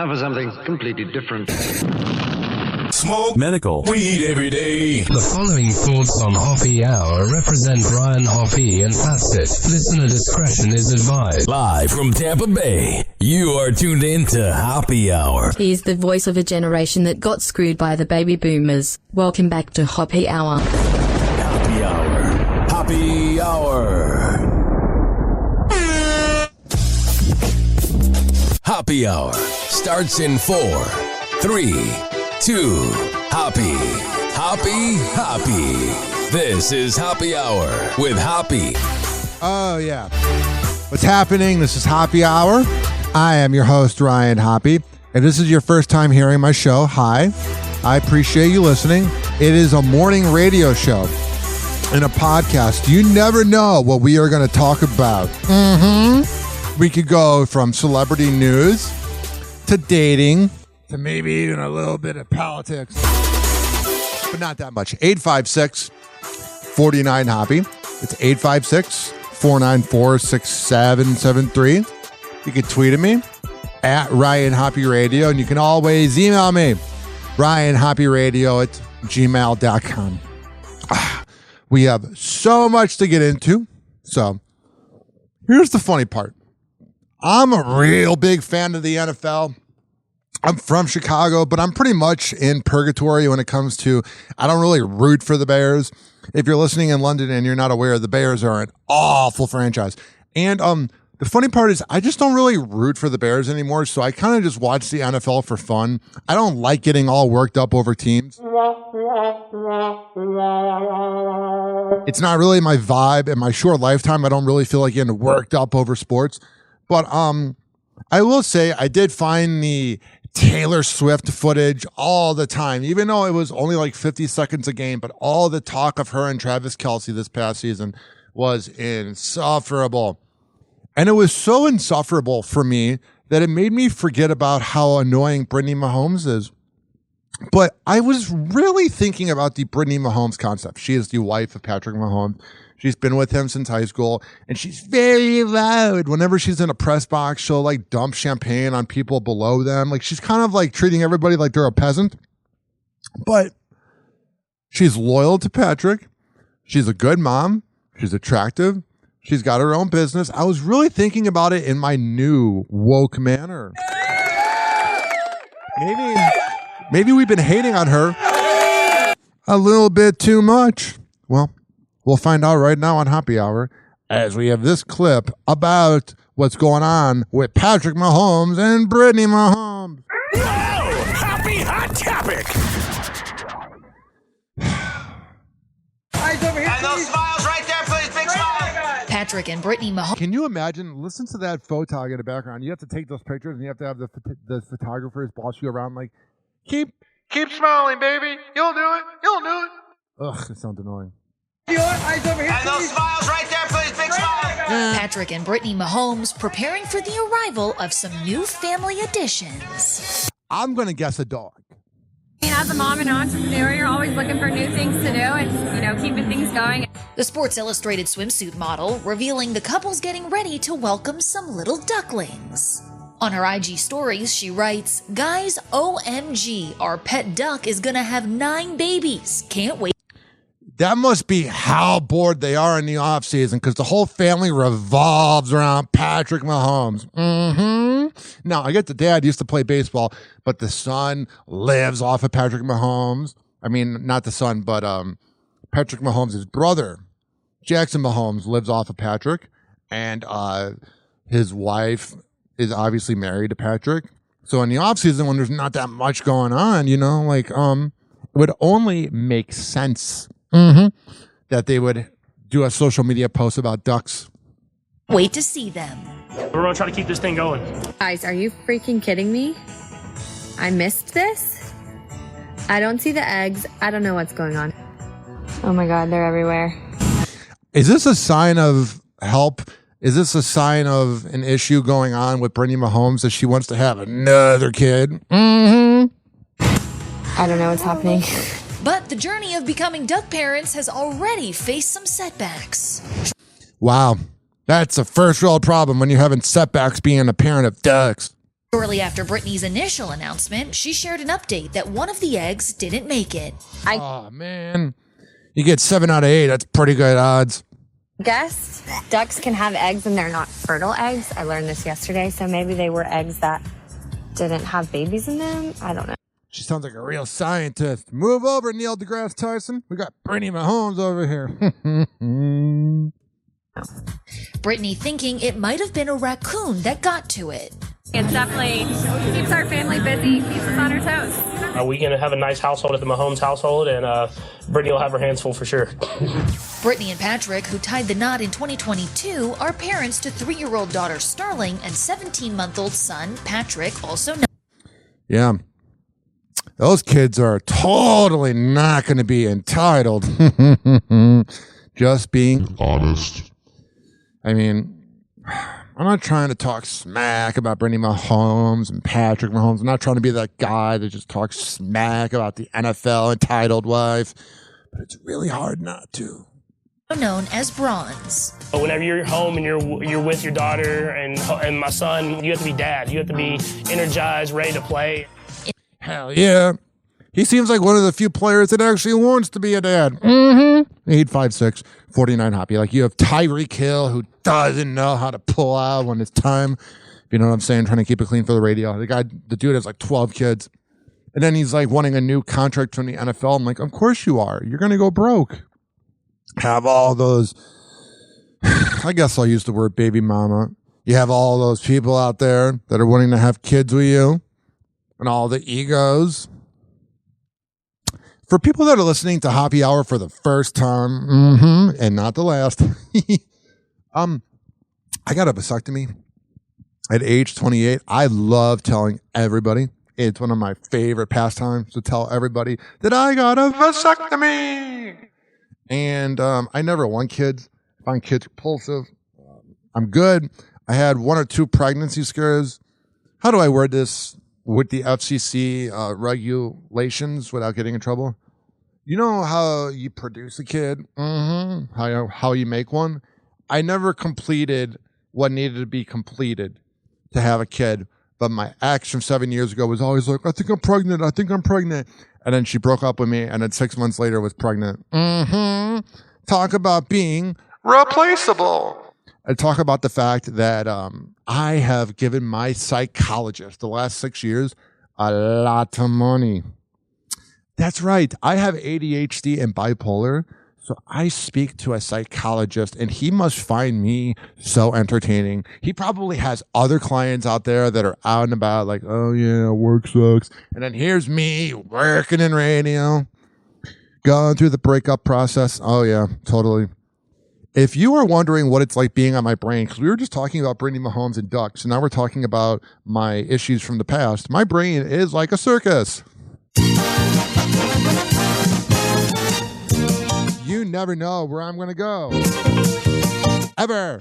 Now for something completely different. Smoke medical weed every day. The following thoughts on Hoppe Hour represent Ryan Hoppe and past it. Listener discretion is advised. Live from Tampa Bay, you are tuned in to Hoppe Hour. He's the voice of a generation that got screwed by the baby boomers. Welcome back to Hoppe Hour. Hoppe Hour. Hoppe Hour. Hoppe Hour starts in 4, 3, 2, Hoppe. Hoppe, Hoppe. This is Hoppe Hour with Hoppe. Oh, yeah. What's happening? This is Hoppe Hour. I am your host, Ryan Hoppe. If this is your first time hearing my show, hi. I appreciate you listening. It is a morning radio show and a podcast. You never know what we are going to talk about. We could go from celebrity news to dating to maybe even a little bit of politics, but not that much. 856-49-HOPPE. It's 856-494-6773. You can tweet at me at Ryan Hoppe Radio, and you can always email me, ryanhopperadio@gmail.com. We have so much to get into. So here's the funny part. I'm a real big fan of the NFL. I'm from Chicago, but I'm pretty much in purgatory when it comes to, I don't really root for the Bears. If you're listening in London and you're not aware, the Bears are an awful franchise. And the funny part is I just don't really root for the Bears anymore, so I kind of just watch the NFL for fun. I don't like getting all worked up over teams. It's not really my vibe. In my short lifetime, I don't really feel like getting worked up over sports. But I will say I did find the Taylor Swift footage all the time, even though it was only like 50 seconds a game, but all the talk of her and Travis Kelce this past season was insufferable. And it was so insufferable for me that it made me forget about how annoying Brittany Mahomes is. But I was really thinking about the Brittany Mahomes concept. She is the wife of Patrick Mahomes. She's been with him since high school, and she's very loud. Whenever she's in a press box, she'll like dump champagne on people below them. Like she's kind of like treating everybody like they're a peasant. But she's loyal to Patrick. She's a good mom. She's attractive. She's got her own business. I was really thinking about it in my new woke manner. Maybe we've been hating on her a little bit too much. Well, we'll find out right now on Hoppe Hour as we have this clip about what's going on with Patrick Mahomes and Brittany Mahomes. Whoa! Hoppe Hot Topic! And those smiles right there, please. Big smile. Patrick and Brittany Mahomes. Can you imagine? Listen to that photog in the background. You have to take those pictures and you have to have the photographers boss you around like, keep smiling, baby. You'll do it. You'll do it. Ugh, it sounds annoying. And those smiles right there, please. Big smile. Patrick and Brittany Mahomes preparing for the arrival of some new family additions. I'm going to guess a dog. As a mom and entrepreneur, you're always looking for new things to do and, keeping things going. The Sports Illustrated swimsuit model revealing the couple's getting ready to welcome some little ducklings. On her IG stories, she writes, "Guys, OMG, our pet duck is gonna have 9 babies. Can't wait." That must be how bored they are in the offseason because the whole family revolves around Patrick Mahomes. Now, I get the dad used to play baseball, but the son lives off of Patrick Mahomes. I mean, not the son, but Patrick Mahomes' brother, Jackson Mahomes, lives off of Patrick. And his wife is obviously married to Patrick. So in the offseason, when there's not that much going on, it would only make sense that they would do a social media post about ducks. Wait to see them. We're going to try to keep this thing going. Guys, are you freaking kidding me? I missed this? I don't see the eggs. I don't know what's going on. Oh my God, they're everywhere. Is this a sign of help? Is this a sign of an issue going on with Brittany Mahomes that she wants to have another kid? I don't know what's happening. But the journey of becoming duck parents has already faced some setbacks. Wow. That's a first world problem when you're having setbacks being a parent of ducks. Shortly after Britney's initial announcement, she shared an update that one of the eggs didn't make it. Oh, man. You get 7 out of 8. That's pretty good odds. Guess ducks can have eggs and they're not fertile eggs. I learned this yesterday, so maybe they were eggs that didn't have babies in them. I don't know. She sounds like a real scientist. Move over, Neil deGrasse Tyson. We got Brittany Mahomes over here. Brittany thinking it might have been a raccoon that got to it. It definitely keeps our family busy, keeps us on our toes. We're going to have a nice household at the Mahomes household, and Brittany will have her hands full for sure. Brittany and Patrick, who tied the knot in 2022, are parents to 3-year-old daughter Starling and 17-month-old son Patrick, also known. Yeah. Those kids are totally not going to be entitled. Just being honest. I mean, I'm not trying to talk smack about Brittany Mahomes and Patrick Mahomes. I'm not trying to be that guy that just talks smack about the NFL entitled wife. But it's really hard not to. Known as Bronze. Whenever you're home and you're with your daughter and my son, you have to be dad. You have to be energized, ready to play. Hell yeah. He seems like one of the few players that actually wants to be a dad. Mm-hmm. 8'5", 49 Hoppe. Like you have Tyreek Hill who doesn't know how to pull out when it's time. You know what I'm saying? Trying to the keep it for the radio. The dude has like 12 kids. And then he's like wanting a new contract from the NFL. I'm like, of course you are. You're going to go broke. Have all those, I guess I'll use the word baby mama. You have all those people out there that are wanting to have kids with you and all the egos. For people that are listening to Hoppe Hour for the first time, and not the last, I got a vasectomy at age 28. I love telling everybody. It's one of my favorite pastimes to tell everybody that I got a vasectomy. And I never want kids. I find kids repulsive. I'm good. I had 1 or 2 pregnancy scares. How do I word this with the FCC regulations without getting in trouble? You know how you produce a kid? How you make one? I never completed what needed to be completed to have a kid. But my ex from 7 years ago was always like, I think I'm pregnant. And then she broke up with me, and then 6 months later was pregnant. Talk about being replaceable. And talk about the fact that I have given my psychologist the last 6 years a lot of money. That's right. I have ADHD and bipolar, so I speak to a psychologist, and he must find me so entertaining. He probably has other clients out there that are out and about like, oh, yeah, work sucks. And then here's me working in radio, going through the breakup process. Oh, yeah, totally. If you are wondering what it's like being on my brain, because we were just talking about Brittany Mahomes and ducks, and now we're talking about my issues from the past, my brain is like a circus. You never know where I'm going to go. Ever.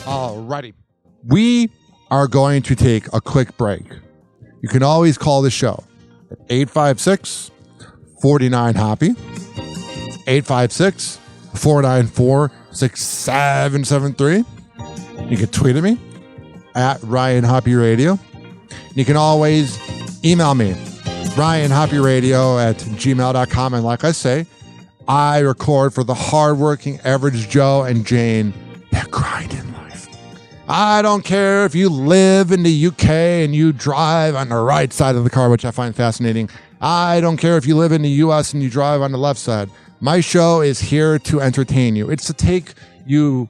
Alrighty. We are going to take a quick break. You can always call the show at 856-49-HOPPE. 856-494-6773. You can tweet at me at Ryan Hoppe Radio. You can always email me, RyanHoppeRadio@gmail.com. And like I say, I record for the hardworking average Joe and Jane that grind in life. I don't care if you live in the UK and you drive on the right side of the car, which I find fascinating. I don't care if you live in the US and you drive on the left side. My show is here to entertain you. It's to take you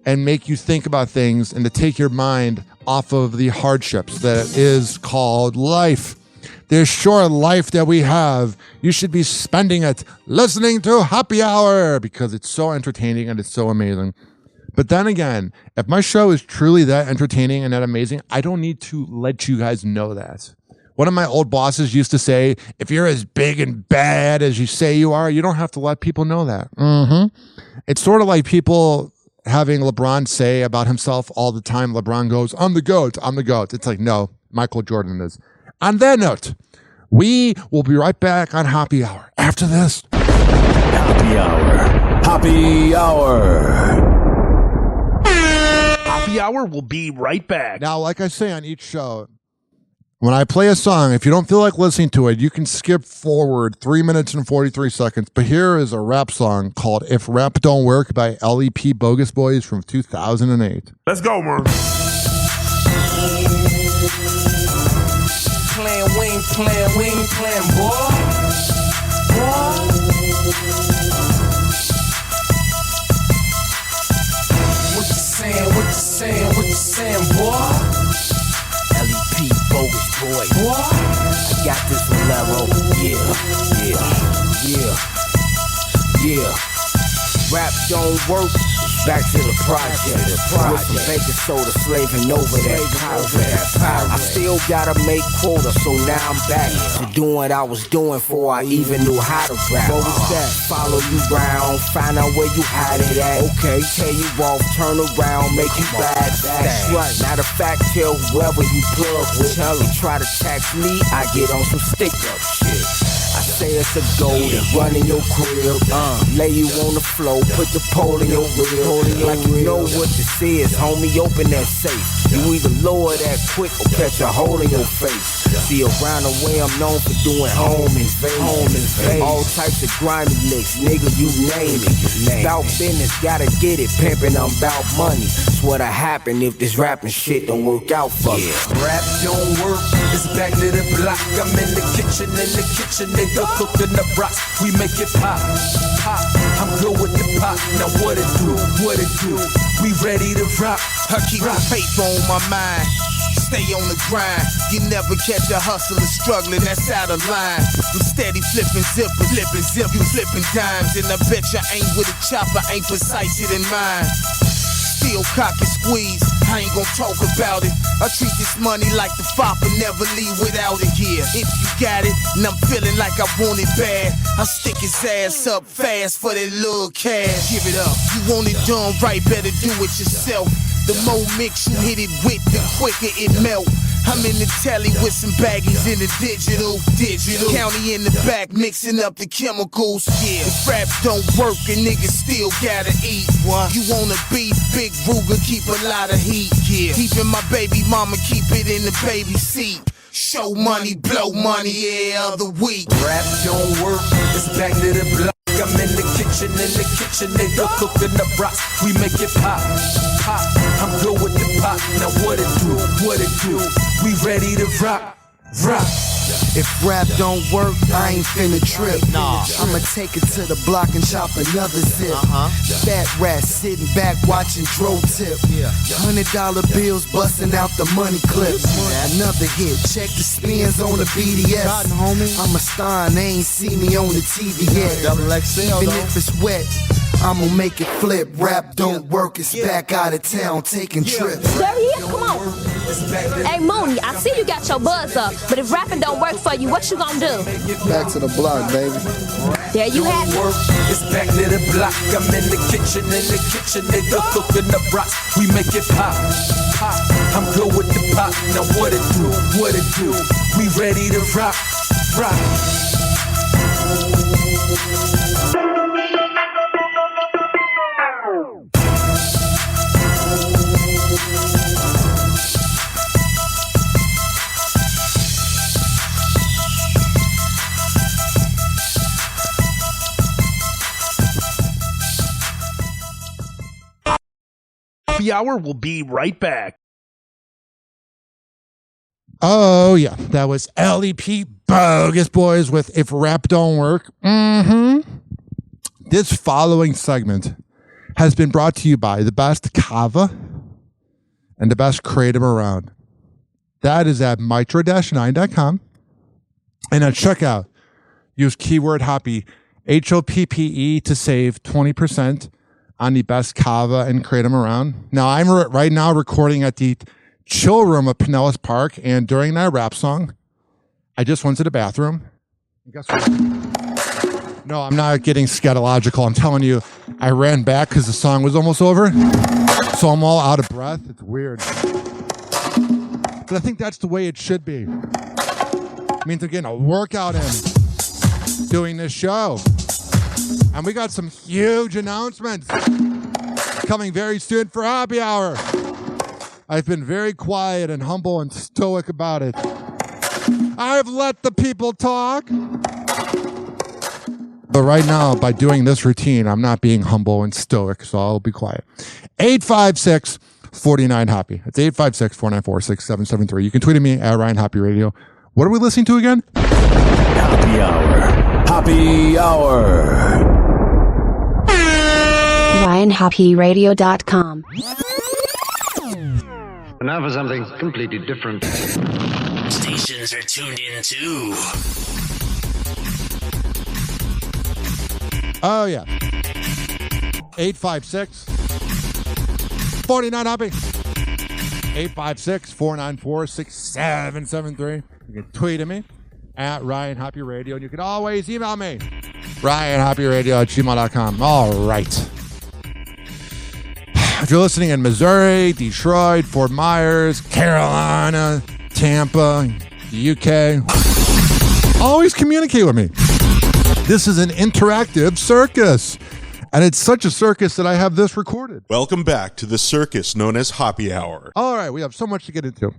and make you think about things and to take your mind off of the hardships that is called life. This short life that we have, you should be spending it listening to Hoppe Hour because it's so entertaining and it's so amazing. But then again, if my show is truly that entertaining and that amazing, I don't need to let you guys know that. One of my old bosses used to say, if you're as big and bad as you say you are, you don't have to let people know that. It's sort of like people having LeBron say about himself all the time. LeBron goes, I'm the GOAT, I'm the GOAT. It's like, no, Michael Jordan is. On that note, we will be right back on Hoppe Hour after this. Hoppe Hour. Hoppe Hour. Hoppe Hoppe Hour will be right back. Now, like I say on each show, when I play a song, if you don't feel like listening to it, you can skip forward 3 minutes and 43 seconds. But here is a rap song called If Rap Don't Work by LEP Bogus Boys from 2008. Let's go, man. We ain't playing, boy. What you saying, boy? LEP Bogus Boy. Boy, I got this from Lero. Yeah. Rap don't work. Back to the project. With some baking soda slaving over that pirate. I still gotta make quota, so now I'm back to doing what I was doing before I even knew how to rap. What was that? Follow you round, find out where you hide it at. Okay, tell you off, turn around, make you bad. That's right. Matter of fact, tell whoever you plug with. Tell them try to tax me, I get on some stick up shit. I say it's a goal to run in your crib, lay you on the floor, put the pole in your reel, like you know what this is, homie, open that safe. You either lower that quick or catch a hole in your face. See, around the way I'm known for doing home invasion, all types of grimy licks, nigga, you name it. Bout business, gotta get it, pimpin', I'm bout money. It's what'll happen if this rapping shit don't work out for me. Rap don't work, it's back to the block. I'm in the kitchen, nigga, cooking the rocks. We make it pop. I'm good with the pop. Now what it do? We ready to rock. I keep my faith on my mind. Stay on the grind. You never catch a hustler struggling, that's out of line. I'm steady flipping zippers, you flipping dimes. And I bet you ain't with a chopper, ain't precise it in mine. Still cock and squeeze, I ain't gon' talk about it. I treat this money like the fopper, never leave without it here. If you got it, and I'm feeling like I want it bad, I'll stick his ass up fast for that little cash. Give it up, you want it done right, better do it yourself. The more mix you hit it with, the quicker it melt. I'm in the telly with some baggies in the digital. County in the back, mixing up the chemicals. Yeah, if rap don't work, a nigga still gotta eat. What? You wanna beef, big Ruger, keep a lot of heat. Yeah, even my baby mama keep it in the baby seat. Show money, blow money every other week. Rap don't work, it's back to the block. I'm in the kitchen, nigga, cooking the rocks. We make it pop. I'm good with the pop. Now what it do? We ready to rock. If rap don't work, I ain't finna trip. I'ma take it to the block and chop another zip. Fat rat sitting back watching Dro tip. $100 bills busting out the money clips. Another hit, check the spins on the BDS. I'm a star and they ain't see me on the TV yet. Even if it's wet, I'ma make it flip. Rap don't work, it's back out of town taking trips. There he is, come on. Hey Mooney, I see you got your buzz up, but if rapping don't work for you, what you gonna do? Back to the block, baby. There you have it. It's back to the block. I'm in the kitchen, nigga, cooking the rocks. We make it pop. I'm good with the pop. Now what it do? We ready to rock. Hoppe Hour will be right back. Oh, yeah. That was LEP Bogus Boys with If Rap Don't Work. This following segment has been brought to you by the best kava and the best kratom around. That is at mitra-9.com. And at checkout, use keyword Hoppe, HOPPE, to save 20% on the best kava and kratom around. Now, I'm right now recording at the chill room of Pinellas Park, and during that rap song, I just went to the bathroom. And guess what? No, I'm not getting scatological. I'm telling you, I ran back because the song was almost over, so I'm all out of breath. It's weird. But I think that's the way it should be. It means I'm getting a workout in doing this show. And we got some huge announcements coming very soon for Hoppe Hour. I've been very quiet and humble and stoic about it. I've let the people talk. But right now, by doing this routine, I'm not being humble and stoic, so I'll be quiet. 856-49-HOPPY. It's 856-494-6773. You can tweet at me at Ryan Hoppe Radio. What are we listening to again? Happy Hour. Happy Hour. RyanHoppeRadio.com. Now for something completely different. Stations are tuned in too. Oh, yeah. 856-49-HOPPY. 856-494-6773. You can tweet at me at Ryan Hoppe Radio, and you can always email me, RyanHoppeRadio@gmail.com. All right. If you're listening in Missouri, Detroit, Fort Myers, Carolina, Tampa, the UK, always communicate with me. This is an interactive circus, and it's such a circus that I have this recorded. Welcome back to the circus known as Hoppe Hour. All right, we have so much to get into.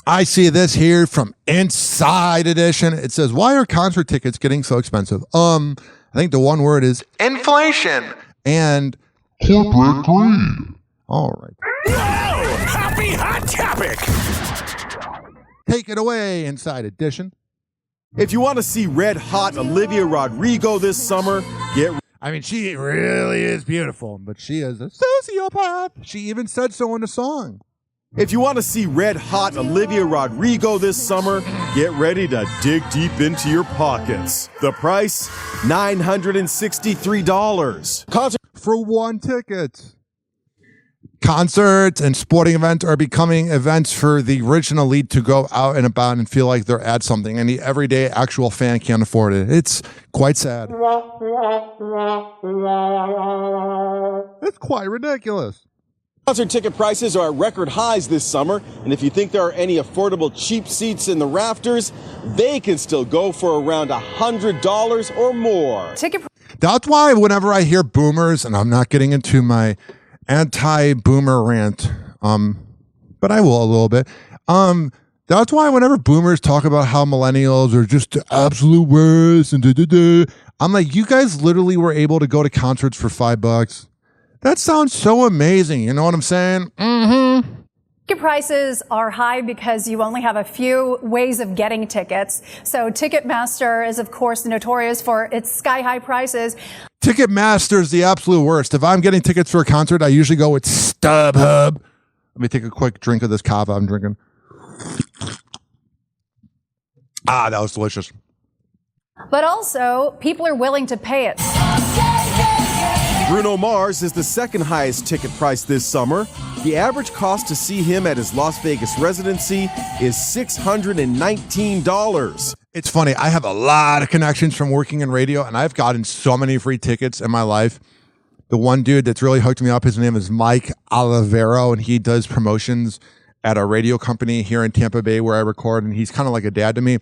I see this here from Inside Edition. It says, why are concert tickets getting so expensive? I think the one word is inflation and corporate greed. All right. Whoa! Happy hot topic! Take it away, Inside Edition. If you want to see red hot Olivia Rodrigo this summer, I mean, she really is beautiful, but she is a sociopath. She even said so in the song. If you want to see red hot Olivia Rodrigo this summer, get ready to dig deep into your pockets. The price, $963. Concert for one ticket. Concerts and sporting events are becoming events for the original lead to go out and about and feel like they're at something, and the everyday actual fan can't afford it. It's quite sad. It's quite ridiculous. Concert ticket prices are at record highs this summer, and if you think there are any affordable cheap seats in the rafters, they can still go for around $100 or more. That's why whenever I hear boomers, and I'm not getting into my anti-boomer rant, but I will a little bit. That's why whenever boomers talk about how millennials are just the absolute worst and I'm like, you guys literally were able to go to concerts for $5. That sounds so amazing. You know what I'm saying? Mm-hmm. Ticket prices are high because you only have a few ways of getting tickets. So Ticketmaster is, of course, notorious for its sky-high prices. Ticketmaster is the absolute worst. If I'm getting tickets for a concert, I usually go with StubHub. Let me take a quick drink of this kava I'm drinking. Ah, that was delicious. But also, people are willing to pay it. Bruno Mars is the second highest ticket price this summer. The average cost to see him at his Las Vegas residency is $619. It's funny. I have a lot of connections from working in radio, and I've gotten so many free tickets in my life. The one dude that's really hooked me up, his name is Mike Olivero, and he does promotions at a radio company here in Tampa Bay where I record, and he's kind of like a dad to me.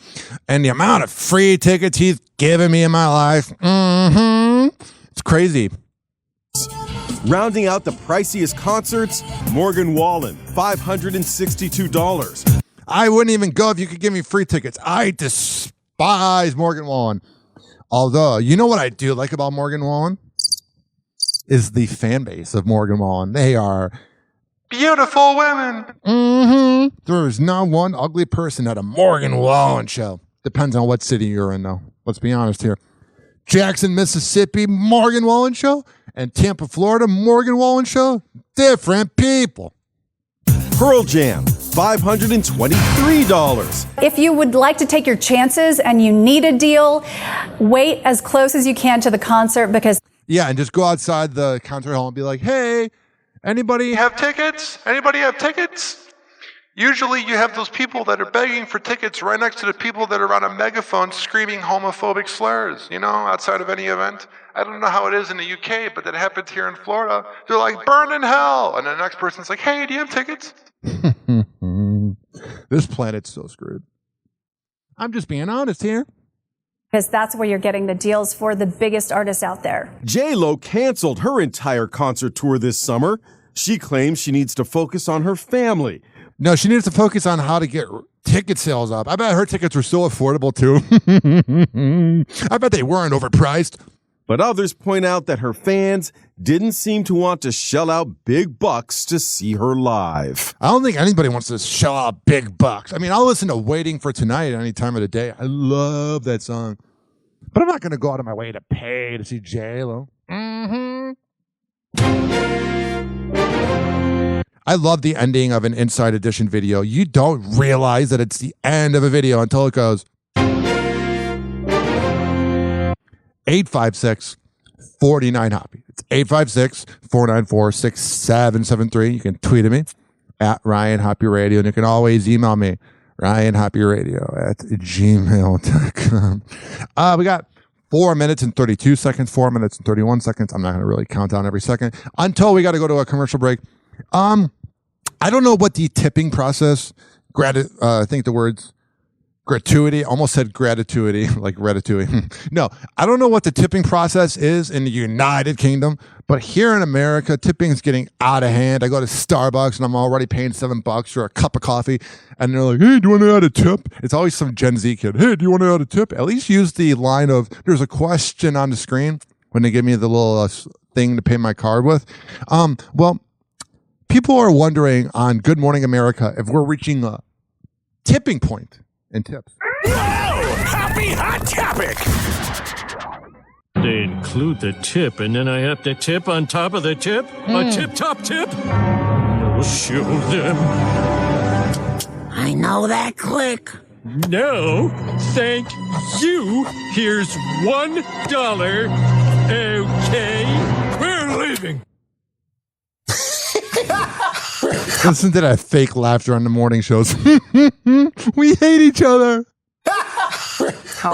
And the amount of free tickets he's given me in my life, it's crazy. Rounding out the priciest concerts, Morgan Wallen, $562. I wouldn't even go if you could give me free tickets. I despise Morgan Wallen. Although, you know what I do like about Morgan Wallen? Is the fan base of Morgan Wallen. They are beautiful women. There is not one ugly person at a Morgan Wallen show. Depends on what city you're in, though. Let's be honest here. Jackson, Mississippi, Morgan Wallen show, and Tampa, Florida, Morgan Wallen show, different people. Pearl Jam, $523. If you would like to take your chances and you need a deal, wait as close as you can to the concert because... Yeah, and just go outside the concert hall and be like, hey, anybody have tickets? Anybody have tickets? Usually you have those people that are begging for tickets right next to the people that are on a megaphone screaming homophobic slurs, you know, outside of any event. I don't know how it is in the UK, but that happened here in Florida. They're like, burn in hell. And the next person's like, hey, do you have tickets? This planet's so screwed. I'm just being honest here. Because that's where you're getting the deals for the biggest artists out there. J-Lo canceled her entire concert tour this summer. She claims she needs to focus on her family. No, she needs to focus on how to get ticket sales up. I bet her tickets were so affordable, too. I bet they weren't overpriced. But others point out that her fans didn't seem to want to shell out big bucks to see her live. I don't think anybody wants to shell out big bucks. I mean, I'll listen to Waiting for Tonight any time of the day. I love that song. But I'm not going to go out of my way to pay to see J-Lo. I love the ending of an Inside Edition video. You don't realize that it's the end of a video until it goes 856-49-HOPPY. It's 856-494-6773. You can tweet at me at Ryan Hoppe Radio, and you can always email me, ryanhopperadio@gmail.com. We got 4 minutes and 32 seconds, 4 minutes and 31 seconds. I'm not going to really count down every second until we got to go to a commercial break. I don't know what the tipping process, I think the words gratuity, almost said gratitude, like ratatouille. No, I don't know what the tipping process is in the United Kingdom, but here in America, tipping is getting out of hand. I go to Starbucks and I'm already paying $7 for a cup of coffee. And they're like, hey, do you want to add a tip? It's always some Gen Z kid. Hey, do you want to add a tip? At least use the line of, there's a question on the screen when they give me the little thing to pay my card with. Well, people are wondering on Good Morning America if we're reaching a tipping point in tips. Whoa! Happy Hot Topic! They include the tip, and then I have to tip on top of the tip? A tip-top tip? I'll show them. I know that click. No, thank you. Here's $1. Okay, we're leaving. Listen to that fake laughter on the morning shows. We hate each other. We're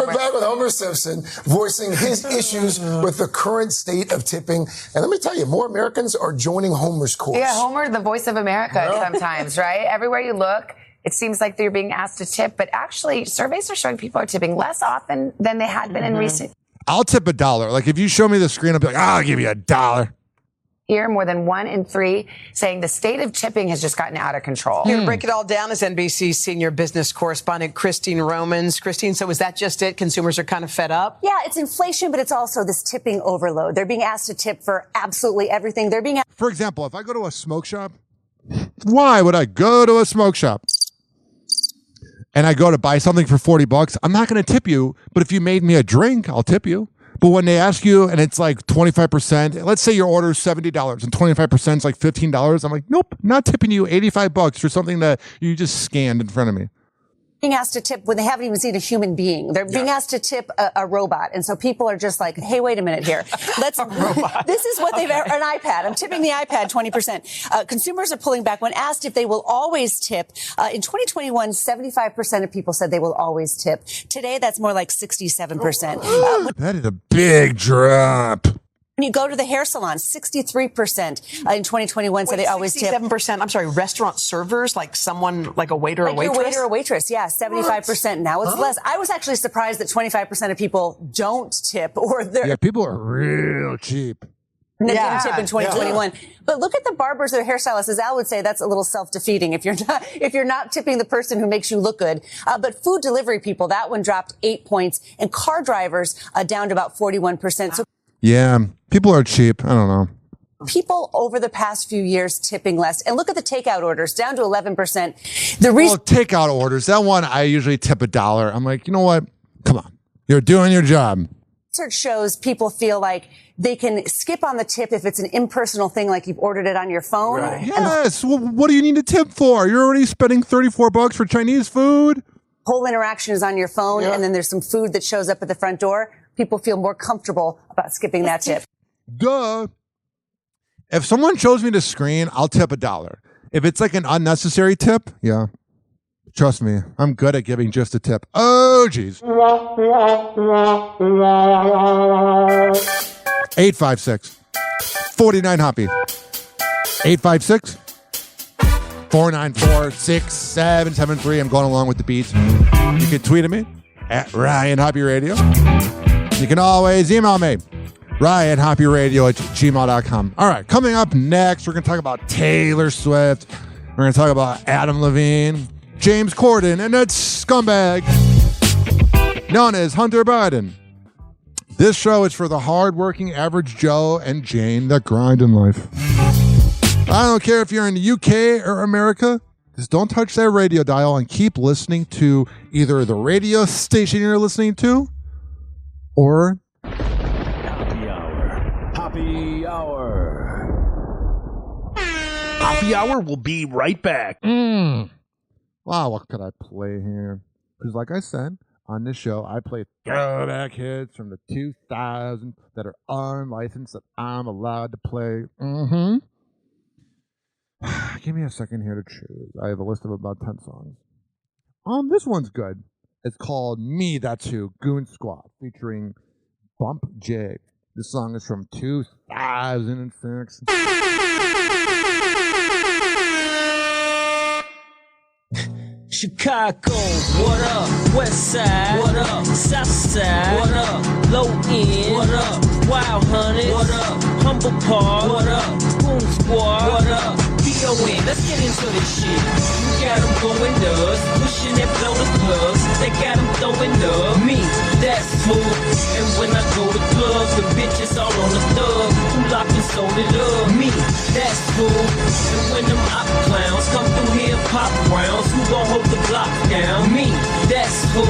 back with Homer Simpson voicing his issues with the current state of tipping. And let me tell you, more Americans are joining Homer's cause. Yeah, Homer, the voice of America sometimes, right? Everywhere you look, it seems like they're being asked to tip. But actually, surveys are showing people are tipping less often than they had been in recent. I'll tip $1. Like, if you show me the screen, I'll be like, I'll give you $1. Here, more than 1 in 3 saying the state of tipping has just gotten out of control. Here to break it all down is NBC's senior business correspondent, Christine Romans. Christine, so is that just it? Consumers are kind of fed up? Yeah, it's inflation, but it's also this tipping overload. They're being asked to tip for absolutely everything. They're being For example, if I go to a smoke shop, why would I go to a smoke shop? And I go to buy something for $40, I'm not going to tip you, but if you made me a drink, I'll tip you. But when they ask you and it's like 25%, let's say your order is $70 and 25% is like $15. I'm like, nope, not tipping you $85 for something that you just scanned in front of me. Being asked to tip when they haven't even seen a human being. They're being asked to tip a robot. And so people are just like, hey, wait a minute here. This is what they've, an iPad. I'm tipping the iPad 20%. Consumers are pulling back when asked if they will always tip. In 2021, 75% of people said they will always tip. Today, that's more like 67%. That is a big drop. When you go to the hair salon, 63% in 2021 said they always tip. 67%, I'm sorry, restaurant servers, like someone, like a waiter or waitress? Your waiter or waitress, yeah, 75%. Now it's less. I was actually surprised that 25% of people don't tip or they're... Yeah, people are real cheap. And they didn't tip in 2021. Yeah. But look at the barbers or hairstylists. As Al would say, that's a little self-defeating if you're not tipping the person who makes you look good. But food delivery people, that one dropped 8 points. And car drivers down to about 41%. So yeah, people are cheap. I don't know. People over the past few years tipping less. And look at the takeout orders, down to 11%. Takeout orders, that one I usually tip $1. I'm like, you know what? Come on. You're doing your job. Research shows people feel like they can skip on the tip if it's an impersonal thing, like you've ordered it on your phone. Right. Yes. Well, what do you need to tip for? You're already spending $34 for Chinese food. Whole interaction is on your phone, and then there's some food that shows up at the front door. People feel more comfortable about skipping that tip. Duh. If someone shows me the screen, I'll tip $1. If it's like an unnecessary tip, yeah. Trust me, I'm good at giving just a tip. Oh, geez. 856-49-HOPPY. 856-494-6773. I'm going along with the beats. You can tweet at me at Ryan Hoppe Radio. You can always email me, RyanHoppeRadio@gmail.com. All right, coming up next, we're going to talk about Taylor Swift. We're going to talk about Adam Levine, James Corden, and that scumbag known as Hunter Biden. This show is for the hardworking average Joe and Jane that grind in life. I don't care if you're in the UK or America. Just don't touch that radio dial and keep listening to either the radio station you're listening to or Happy Hour. Happy Hour. Hoppe Hour will be right back. Wow, what could I play here? Because like I said, on this show, I play throwback hits from the 2000s that are unlicensed that I'm allowed to play. Give me a second here to choose. I have a list of about 10 songs. This one's good. It's called Me, That's Who, Goon Squad, featuring Bump J. This song is from 2006. Chicago, what up? West Side, what up? South Side, what up? Low End, what up? Wild Honey, what up? Humble Park, what up? Boom Squad, what up? B.O.N., let's get into this shit. You got them going nuts, pushing that blow the clubs. They got them throwing up. Me, that's who. And when I go to clubs, the bitches all on the thug. Who locked and sold it up. Me, that's who. And when them op clowns come through here, pop rounds, who gon' hold the block down? Me, that's who.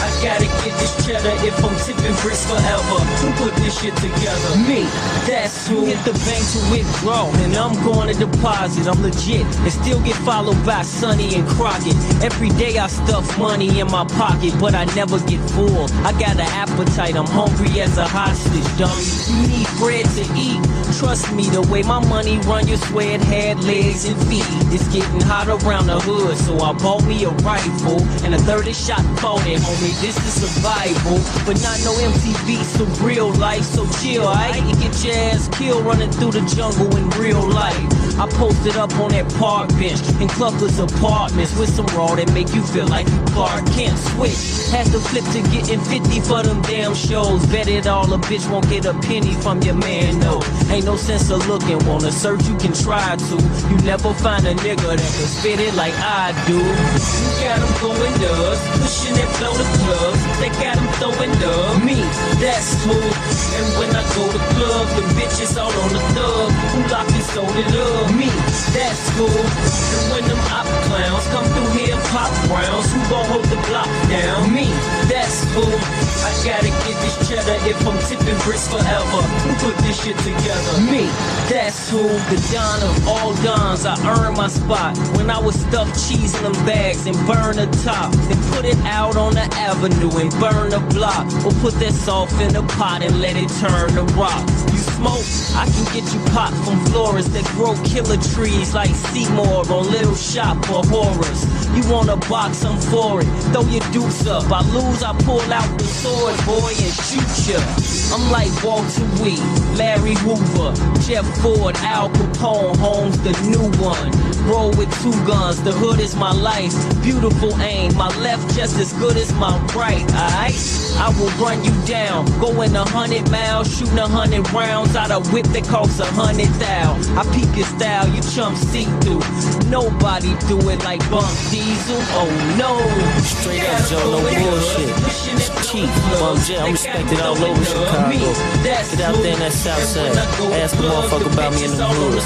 I gotta get this cheddar if I'm tipping bricks forever. Who put this shit together? Me, that's who. Hit the bank to withdraw, and I'm going to deposit. I'm legit, and still get followed by Sonny and Crockett. Every day I stuff money in my pocket, but I never get full. I got an appetite, I'm hungry as a hostage, dummy. You need bread to eat. Trust me, the way my money run, you swear it had legs and feet. It's getting hot around the hood, so I bought me a rifle and a 30 shot 40, homie. This is survival, but not no MTV, some real life. So chill, aight? You get your ass killed running through the jungle in real life. I posted up on that park bench in Clucker's apartments with some raw that make you feel like you Clark Kent. Switch, had to flip to getting 50 for them damn shows. Bet it all, a bitch won't get a penny from your man, no. Ain't no sense of looking, wanna search, you can try to. You never find a nigga that can spit it like I do. You got them going nuts, pushing that flow to clubs. They got them throwing up. Me, that's who. And when I go to clubs, the bitches all on the thug. Who locked and sold it up? Me, that's who. And when them op clowns come through here, pop rounds, who gon' hold the block down? Me, that's who. I gotta get this cheddar if I'm tipping bricks forever. Who put this shit together? Me, that's who. The Don of all Dons, I earned my spot when I would stuff cheese in them bags and burn the top, then put it out on the avenue and burn the block, or put that salt in a pot and let it turn to rock. You smoke, I can get you pot from florists that grow killer trees like Seymour on Little Shop for horrors. You want a box, I'm for it. Throw your dukes up. I lose, I pull out the sword, boy, and shoot ya. I'm like Walter Weed, Larry Hoover, Jeff Ford, Al Capone, Holmes, the new one. Roll with two guns, the hood is my life. Beautiful aim, my left just as good as my right, alright? I will run you down, going 100 miles, shooting 100 rounds out a whip that costs 100,000. I peep your style, you chump see through. Nobody do it like Bump Diesel, oh no. Straight up, Joe, no bullshit. Cheap, Bump J, I'm respected all over Chicago. Get out there in that South Side, ask the motherfucker about me in the hood.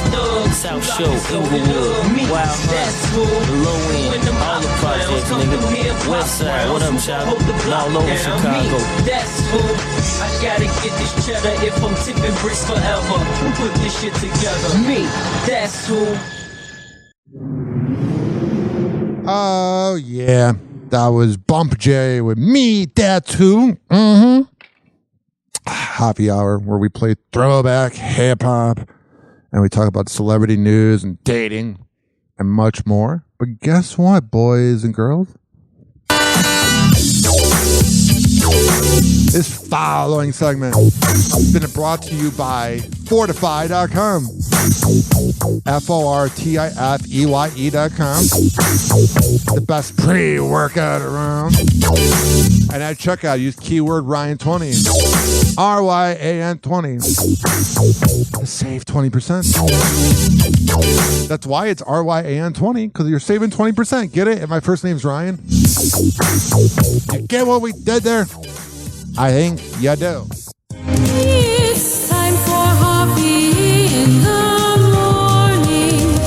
South Show, Inglewood, Wild Hunt, the Low End, all the projects, nigga. West Side, what up, child? All over Chicago. That's who. I gotta get this cheddar if I'm tipping bricks forever. Who put this shit together? Me, that's who. Oh, yeah. That was Bump J with Me, That's Who. Hoppe Hour, where we play throwback hip-hop, and we talk about celebrity news and dating and much more. But guess what, boys and girls? This following segment has been brought to you by Fortify.com. FORTIFEYE.com. The best pre-workout around. And at checkout, use keyword Ryan20. RYAN20. To save 20%. That's why it's RYAN20, because you're saving 20%. Get it? And my first name's Ryan. You get what we did there? I think you do. It's time for Hoppe in the morning.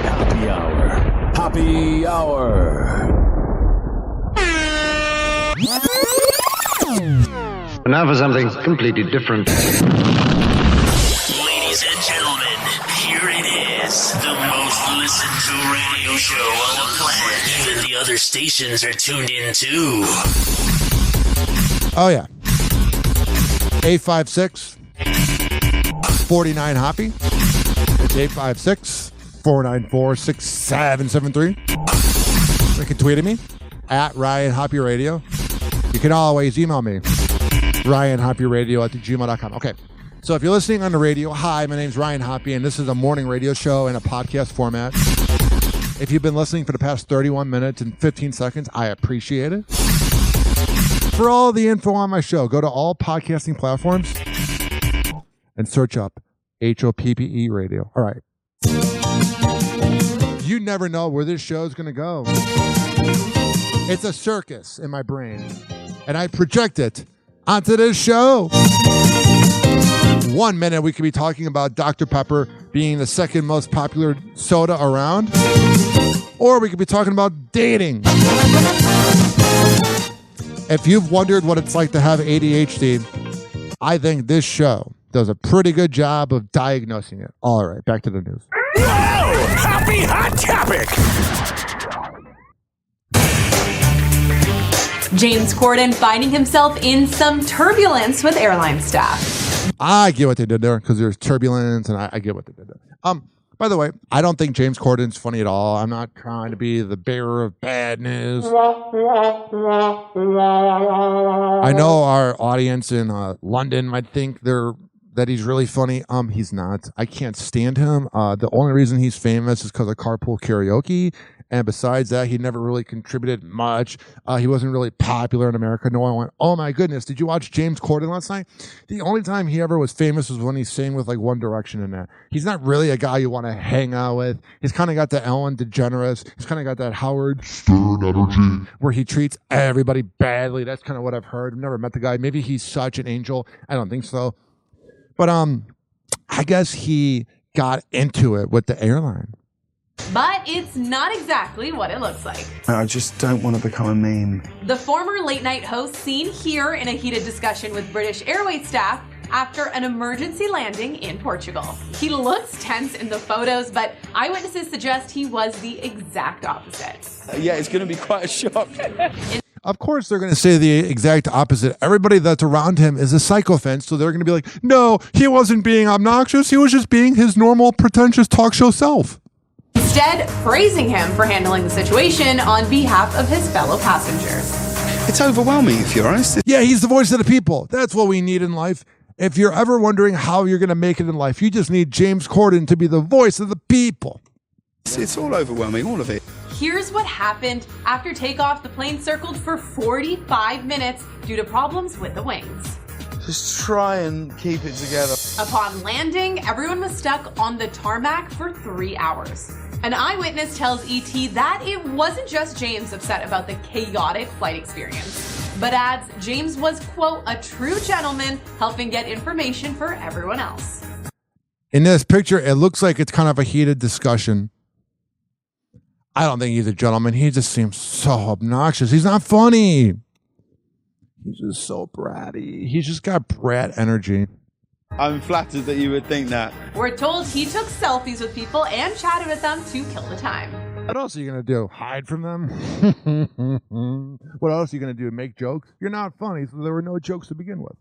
Happy Hour. Happy Hour. Now for something completely different. Ladies and gentlemen, here it is. The most listened to radio show on the planet. Even the other stations are tuned in too. Oh, yeah. 856-49 Hoppe. It's 856-494-6773. You can tweet at me at Ryan Hoppe Radio. You can always email me, RyanHoppeRadio@gmail.com. Okay. So if you're listening on the radio, hi, my name's Ryan Hoppe, and this is a morning radio show in a podcast format. If you've been listening for the past 31 minutes and 15 seconds, I appreciate it. For all the info on my show, go to all podcasting platforms and search up HOPPE Radio. All right. You never know where this show is going to go. It's a circus in my brain, and I project it onto this show. 1 minute, we could be talking about Dr. Pepper being the second most popular soda around, or we could be talking about dating. If you've wondered what it's like to have ADHD, I think this show does a pretty good job of diagnosing it. All right, back to the news. Whoa! Happy Hot Topic! James Corden finding himself in some turbulence with airline staff. I get what they did there because there's turbulence, and I get what they did there. By the way, I don't think James Corden's funny at all. I'm not trying to be the bearer of bad news. I know our audience in London might think that he's really funny. He's not. I can't stand him. The only reason he's famous is because of Carpool Karaoke. And besides that, he never really contributed much. He wasn't really popular in America. No one went, oh my goodness, did you watch James Corden last night? The only time he ever was famous was when he sang with like One Direction in that. He's not really a guy you want to hang out with. He's kind of got the Ellen DeGeneres. He's kind of got that Howard Stern energy where he treats everybody badly. That's kind of what I've heard. I've never met the guy. Maybe he's such an angel. I don't think so. But I guess he got into it with the airline. But it's not exactly what it looks like. I just don't want to become a meme. The former late night host seen here in a heated discussion with British Airways staff after an emergency landing in Portugal. He looks tense in the photos, but eyewitnesses suggest he was the exact opposite. Yeah, it's going to be quite a shock. Of course, they're going to say the exact opposite. Everybody that's around him is a sycophant, so they're going to be like, no, he wasn't being obnoxious. He was just being his normal, pretentious talk show self. Instead, praising him for handling the situation on behalf of his fellow passengers. It's overwhelming, if you're honest. Yeah, he's the voice of the people. That's what we need in life. If you're ever wondering how you're going to make it in life, you just need James Corden to be the voice of the people. It's all overwhelming, all of it. Here's what happened. After takeoff, the plane circled for 45 minutes due to problems with the wings. Just try and keep it together. Upon landing, everyone was stuck on the tarmac for 3 hours. An eyewitness tells ET that it wasn't just James upset about the chaotic flight experience, but adds James was, quote, a true gentleman, helping get information for everyone else. In this picture, it looks like it's kind of a heated discussion. I don't think he's a gentleman. He just seems so obnoxious. He's not funny. He's just so bratty. He's just got brat energy. I'm flattered that you would think that. We're told he took selfies with people and chatted with them to kill the time. What else are you going to do? Hide from them? What else are you going to do? Make jokes? You're not funny, so there were no jokes to begin with.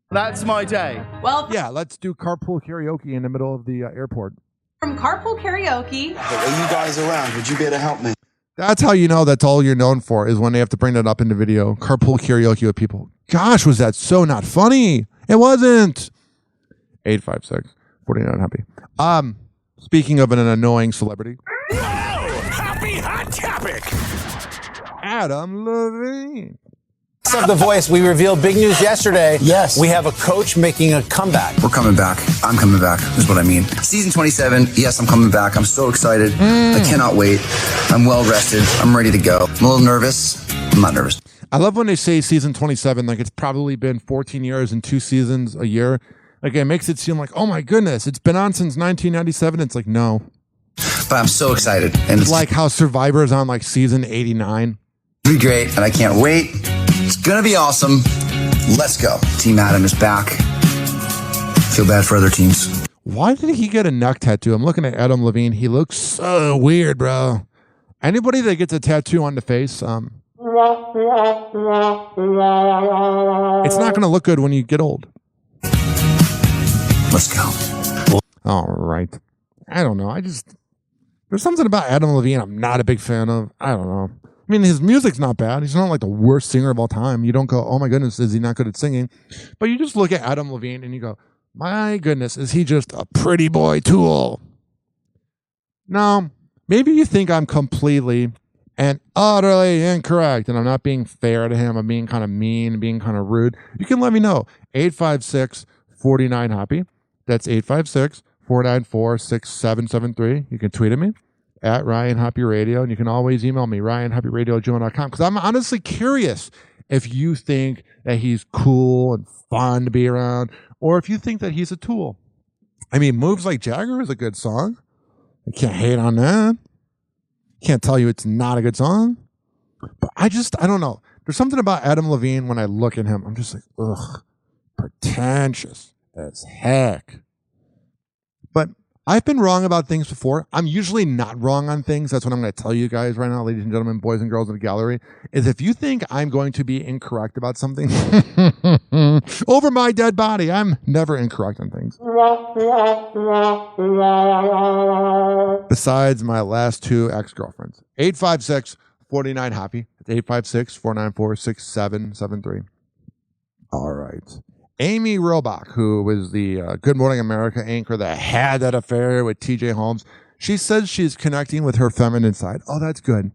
That's my day. Well, yeah, let's do carpool karaoke in the middle of the airport. From carpool karaoke. Are you guys around? Would you be able to help me? That's how you know that's all you're known for, is when they have to bring that up in the video. Carpool karaoke with people. Gosh, was that so not funny? It wasn't. 856-49-HAPPY. Speaking of an annoying celebrity. Happy hot topic. Adam Levine. Of The Voice, we revealed big news yesterday. Yes. We have a coach making a comeback. We're coming back. I'm coming back, is what I mean. Season 27, yes, I'm coming back. I'm so excited. I cannot wait. I'm well rested. I'm ready to go. I'm a little nervous. I'm not nervous. I love when they say season 27, like it's probably been 14 years and 2 seasons a year. Like it makes it seem like, oh my goodness, it's been on since 1997. It's like, no. But I'm so excited. And it's like how Survivor's on like season 89. Be great, and I can't wait. It's going to be awesome. Let's go. Team Adam is back. Feel bad for other teams. Why did he get a neck tattoo? I'm looking at Adam Levine. He looks so weird, bro. Anybody that gets a tattoo on the face, it's not going to look good when you get old. Let's go. All right. I don't know. There's something about Adam Levine I'm not a big fan of. I don't know. I mean, his music's not bad. He's not like the worst singer of all time. You don't go, oh my goodness, is he not good at singing? But you just look at Adam Levine and you go, my goodness, is he just a pretty boy tool? No, maybe you think I'm completely and utterly incorrect and I'm not being fair to him. I'm being kind of mean, being kind of rude. You can let me know. 856-49-HAPPY. That's 856-494-6773. You can tweet at me at Ryan Hoppe Radio, and you can always email me, ryanhopperadio@gmail.com, because I'm honestly curious if you think that he's cool and fun to be around, or if you think that he's a tool. I mean, Moves Like Jagger is a good song. I can't hate on that. Can't tell you it's not a good song. But I don't know. There's something about Adam Levine when I look at him, I'm just like, ugh, pretentious as heck. But I've been wrong about things before. I'm usually not wrong on things. That's what I'm going to tell you guys right now, ladies and gentlemen, boys and girls in the gallery, is if you think I'm going to be incorrect about something, over my dead body, I'm never incorrect on things. Besides my last 2 ex-girlfriends. 856-49-HAPPY. It's 856-494-6773. All right. Amy Robach, who was the Good Morning America anchor that had that affair with TJ Holmes, she says she's connecting with her feminine side. Oh, that's good.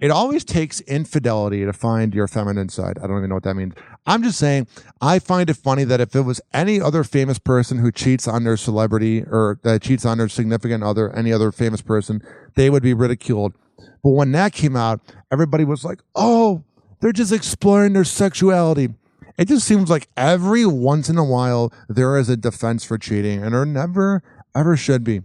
It always takes infidelity to find your feminine side. I don't even know what that means. I'm just saying, I find it funny that if it was any other famous person who cheats on their celebrity or that cheats on their significant other, any other famous person, they would be ridiculed. But when that came out, everybody was like, oh, they're just exploring their sexuality. It just seems like every once in a while there is a defense for cheating, and there never, ever should be.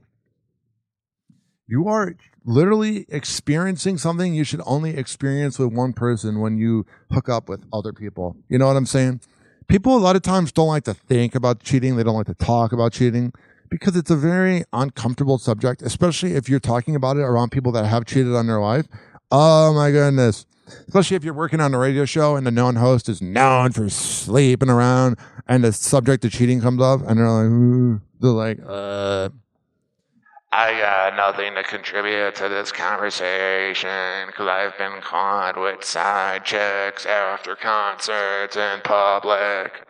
You are literally experiencing something you should only experience with one person when you hook up with other people. You know what I'm saying? People a lot of times don't like to think about cheating. They don't like to talk about cheating because it's a very uncomfortable subject, especially if you're talking about it around people that have cheated on their wife. Oh my goodness. Especially if you're working on a radio show and the known host is known for sleeping around and the subject of cheating comes up and they're like, ooh. They're like, I got nothing to contribute to this conversation because I've been caught with side chicks after concerts in public.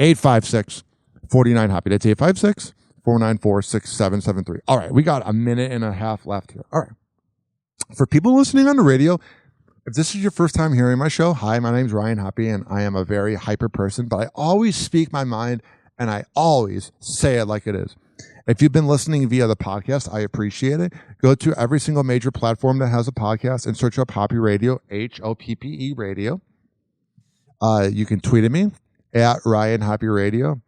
856-49-HAPPY. That's 856-494-6773. All right, we got a minute and a half left here. All right. For people listening on the radio, if this is your first time hearing my show, hi, my name's Ryan Hoppe, and I am a very hyper person, but I always speak my mind, and I always say it like it is. If you've been listening via the podcast, I appreciate it. Go to every single major platform that has a podcast and search up Hoppe Radio, Hoppe Radio. You can tweet at me at Ryan Hoppe Radio,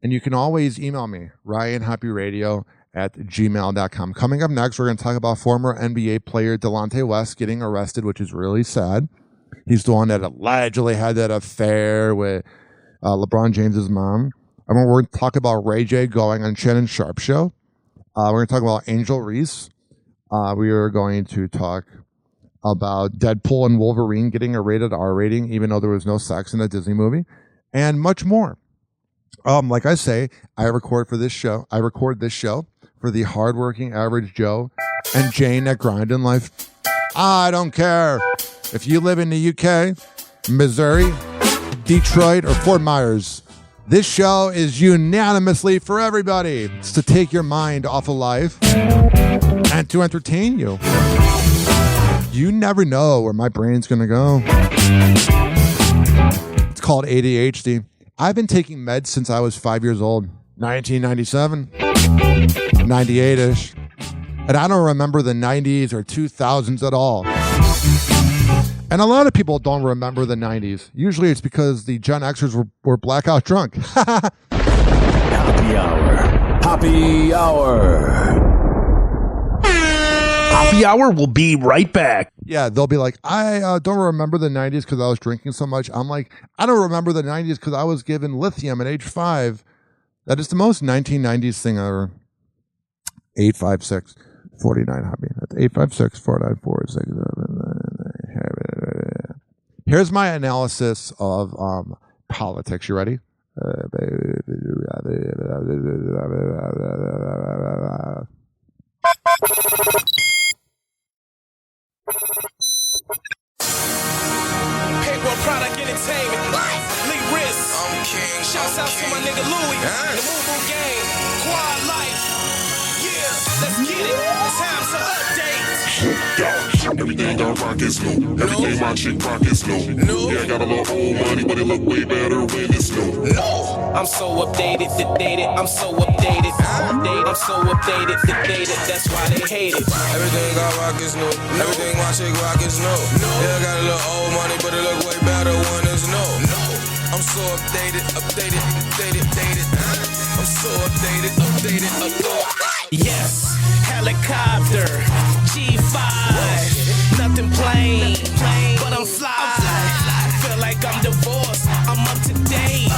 and you can always email me, ryanhopperadio@gmail.com. Coming up next, we're going to talk about former NBA player Delonte West getting arrested, which is really sad. He's the one that allegedly had that affair with LeBron James's mom. And we're going to talk about Ray J going on Shannon Sharp's show. We're going to talk about Angel Reese. We are going to talk about Deadpool and Wolverine getting a rated R rating, even though there was no sex in the Disney movie, and much more. Like I say, I record this show for the hardworking average Joe and Jane that grind in life. I don't care if you live in the UK, Missouri, Detroit, or Fort Myers. This show is unanimously for everybody. It's to take your mind off of life and to entertain you. You never know where my brain's going to go. It's called ADHD. I've been taking meds since I was 5 years old. 1997, 98-ish. And I don't remember the 90s or 2000s at all. And a lot of people don't remember the 90s. Usually it's because the Gen Xers were blackout drunk. Happy Hour. Happy Hour. Hoppe Hour will be right back. Yeah, they'll be like, I don't remember the 90s because I was drinking so much. I'm like, I don't remember the 90s because I was given lithium at age 5. That is the most 1990s thing ever. 856 49 Hoppe. That's 856 494 677. Here's my analysis of politics. You ready? Payroll product entertainment. Lee Risk. I'm king. Shouts out to my nigga Louie. The Moo Game. Quad Life. Yeah, let's get it. Time to update. Everything I rock is new. Everything my chick rock is new. Yeah, I got a little old money, but it look way better when it's new. I'm so updated, dated. I'm so updated. I'm so updated, dated. That's why they hate it. Everything I rock is new. Everything my chick rock is new. Yeah, I got a little old money, but it look way better when it's new. I'm so updated. I'm so updated. Yes, helicopter, G5, nothing plain, but I'm fly. Feel like I'm divorced, I'm up to date.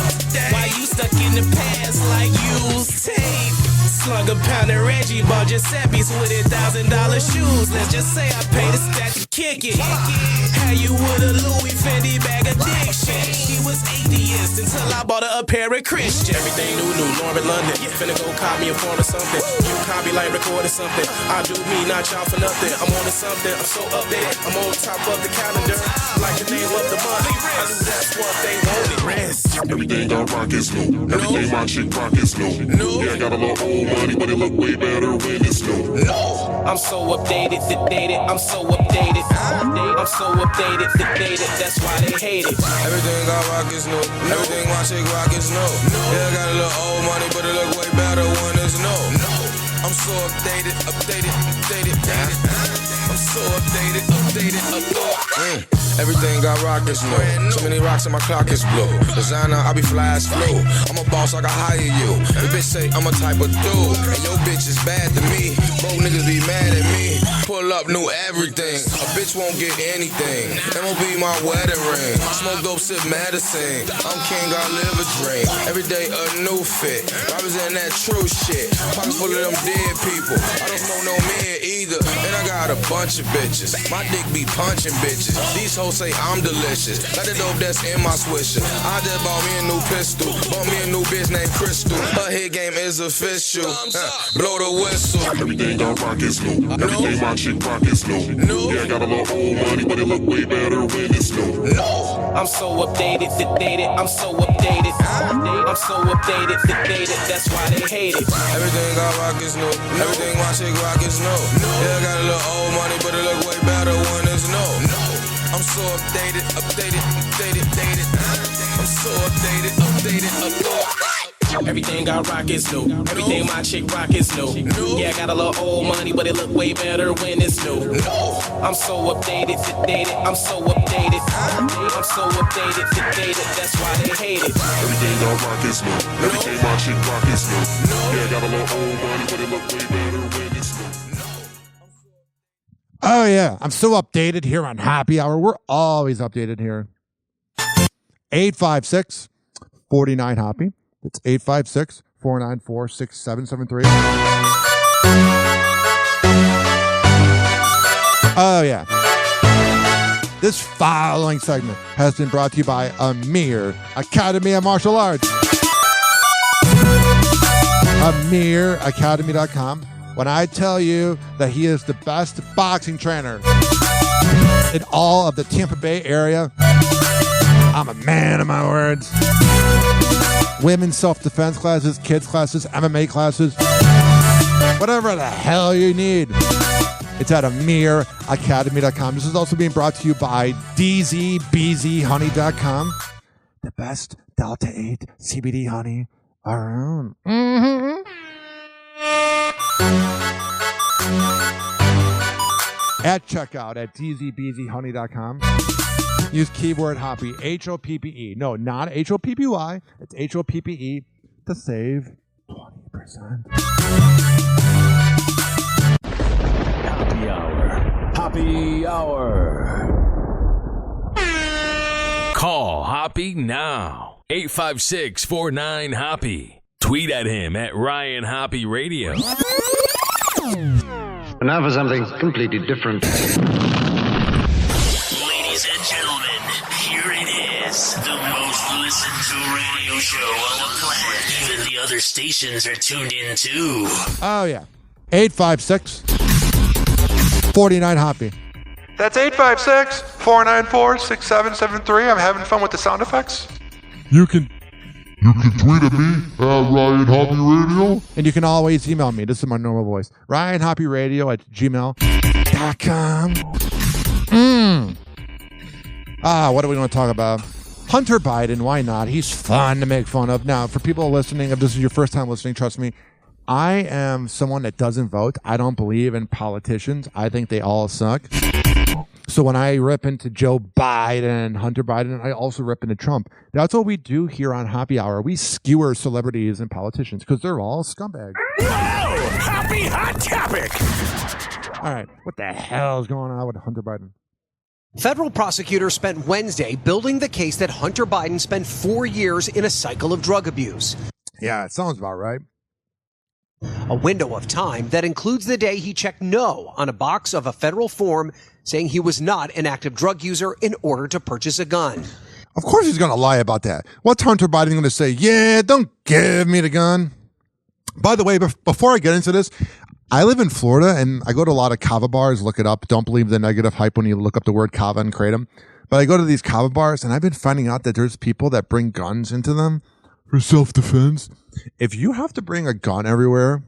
Why you stuck in the past like used tape? Slung a pound of Reggie, bought Giuseppe's with $1,000 shoes. Let's just say I paid a stat to kick it. How you with a Louis Fendi bag of dick shit? She was atheist until I bought her a pair of Christian. Everything new, Norman London. Finna go copy and form or something. You copy like recording something. I do me, not y'all for nothing. I'm on to something, I'm so updated. I'm on top of the calendar, like the name of the month. I knew that's what they wanted. Rest. Everything I rock is new. Everything my chick rock is new. Yeah, I got a little old money, but it look way better when it's new. I'm so updated, dated. I'm so updated. I'm so updated, dated. That's why they hate it. Everything I rock is new. Everything my chick rock is new. Yeah, I got a little old money, but it look way better when it's new. I'm so updated. I'm so updated. Everything I rock is new. Too many rocks in my clock is blue. Designer, I be fly as flu. I'm a boss, I can hire you. The bitch say I'm a type of dude, and your bitch is bad to me. Broke niggas be mad at me. Pull up, new everything. A bitch won't get anything. MOB my wedding ring. Smoke dope, sip medicine. I'm king, I live a dream. Every day a new fit. Robbers in that true shit. Pockets full of them dead people. I don't smoke no men either. And I got a bunch of bitches. My dick be punching bitches. These hoes say I'm delicious. Got the dope that's in my swisher. I just bought me a new pistol. Bought me a new bitch named Crystal. Her hit game is official. Blow the whistle. Everything I rock is new. Everything my chick rock is new. Yeah, I got a little old money, but it look way better when it's new. I'm so updated, dated. I'm so updated. I'm so updated, dated. That's why they hate it. Everything I rock is new. Everything my chick rock is new. Yeah, I got a little old money, but it look way better when it's new. I'm so updated. I'm so updated. Everything I rock is new. Everything my chick rock is new. Yeah, I got a little old money, but it look way better when it's new. I'm so updated, dated. I'm so updated. I'm so updated, dated. That's why they hate it. Everything I rock is new. Everything my chick rock is new. Yeah, I got a little old money, but it look way better when it's new. Oh, yeah. I'm so updated here on Happy Hour. We're always updated here. 856 49 Hoppe. It's 856-494-6773. Oh, yeah. This following segment has been brought to you by Amir Academy of Martial Arts. AmirAcademy.com. When I tell you that he is the best boxing trainer in all of the Tampa Bay area, I'm a man of my words. women's self-defense classes, kids classes, MMA classes, whatever the hell you need. It's at amiracademy.com. This is also being brought to you by DZBZHoney.com, the best Delta 8 CBD honey around. At checkout at DZBZHoney.com. Use keyword Hoppe, H-O-P-P-E. No, not H-O-P-P-Y. It's H-O-P-P-E to save 20%. Happy Hour. Happy Hour. Call Hoppe now. 856-49-HOPPE. Tweet at him at Ryan Hoppe Radio. And now for something completely different. Ladies and gentlemen, here it is. The most listened to radio show on the planet. Even the other stations are tuned in too. Oh, yeah. 856-49-HOPPE. That's 856-494-6773. I'm having fun with the sound effects. You can tweet at me at Ryan Hoppe Radio. And you can always email me. This is my normal voice. RyanHoppeRadio@gmail.com. What do we want to talk about? Hunter Biden, why not? He's fun to make fun of. Now, for people listening, if this is your first time listening, trust me, I am someone that doesn't vote. I don't believe in politicians. I think they all suck. So when I rip into Joe Biden, Hunter Biden, I also rip into Trump. That's what we do here on Happy Hour. We skewer celebrities and politicians because they're all scumbags. Whoa! Happy hot topic! All right, what the hell is going on with Hunter Biden? Federal prosecutors spent Wednesday building the case that Hunter Biden spent 4 years in a cycle of drug abuse. Yeah, it sounds about right. A window of time that includes the day he checked no on a box of a federal form saying he was not an active drug user in order to purchase a gun. Of course he's going to lie about that. What's Hunter Biden going to say? Yeah, don't give me the gun. By the way, before I get into this, I live in Florida and I go to a lot of kava bars. Look it up. Don't believe the negative hype when you look up the word kava and kratom. But I go to these kava bars and I've been finding out that there's people that bring guns into them for self-defense. If you have to bring a gun everywhere,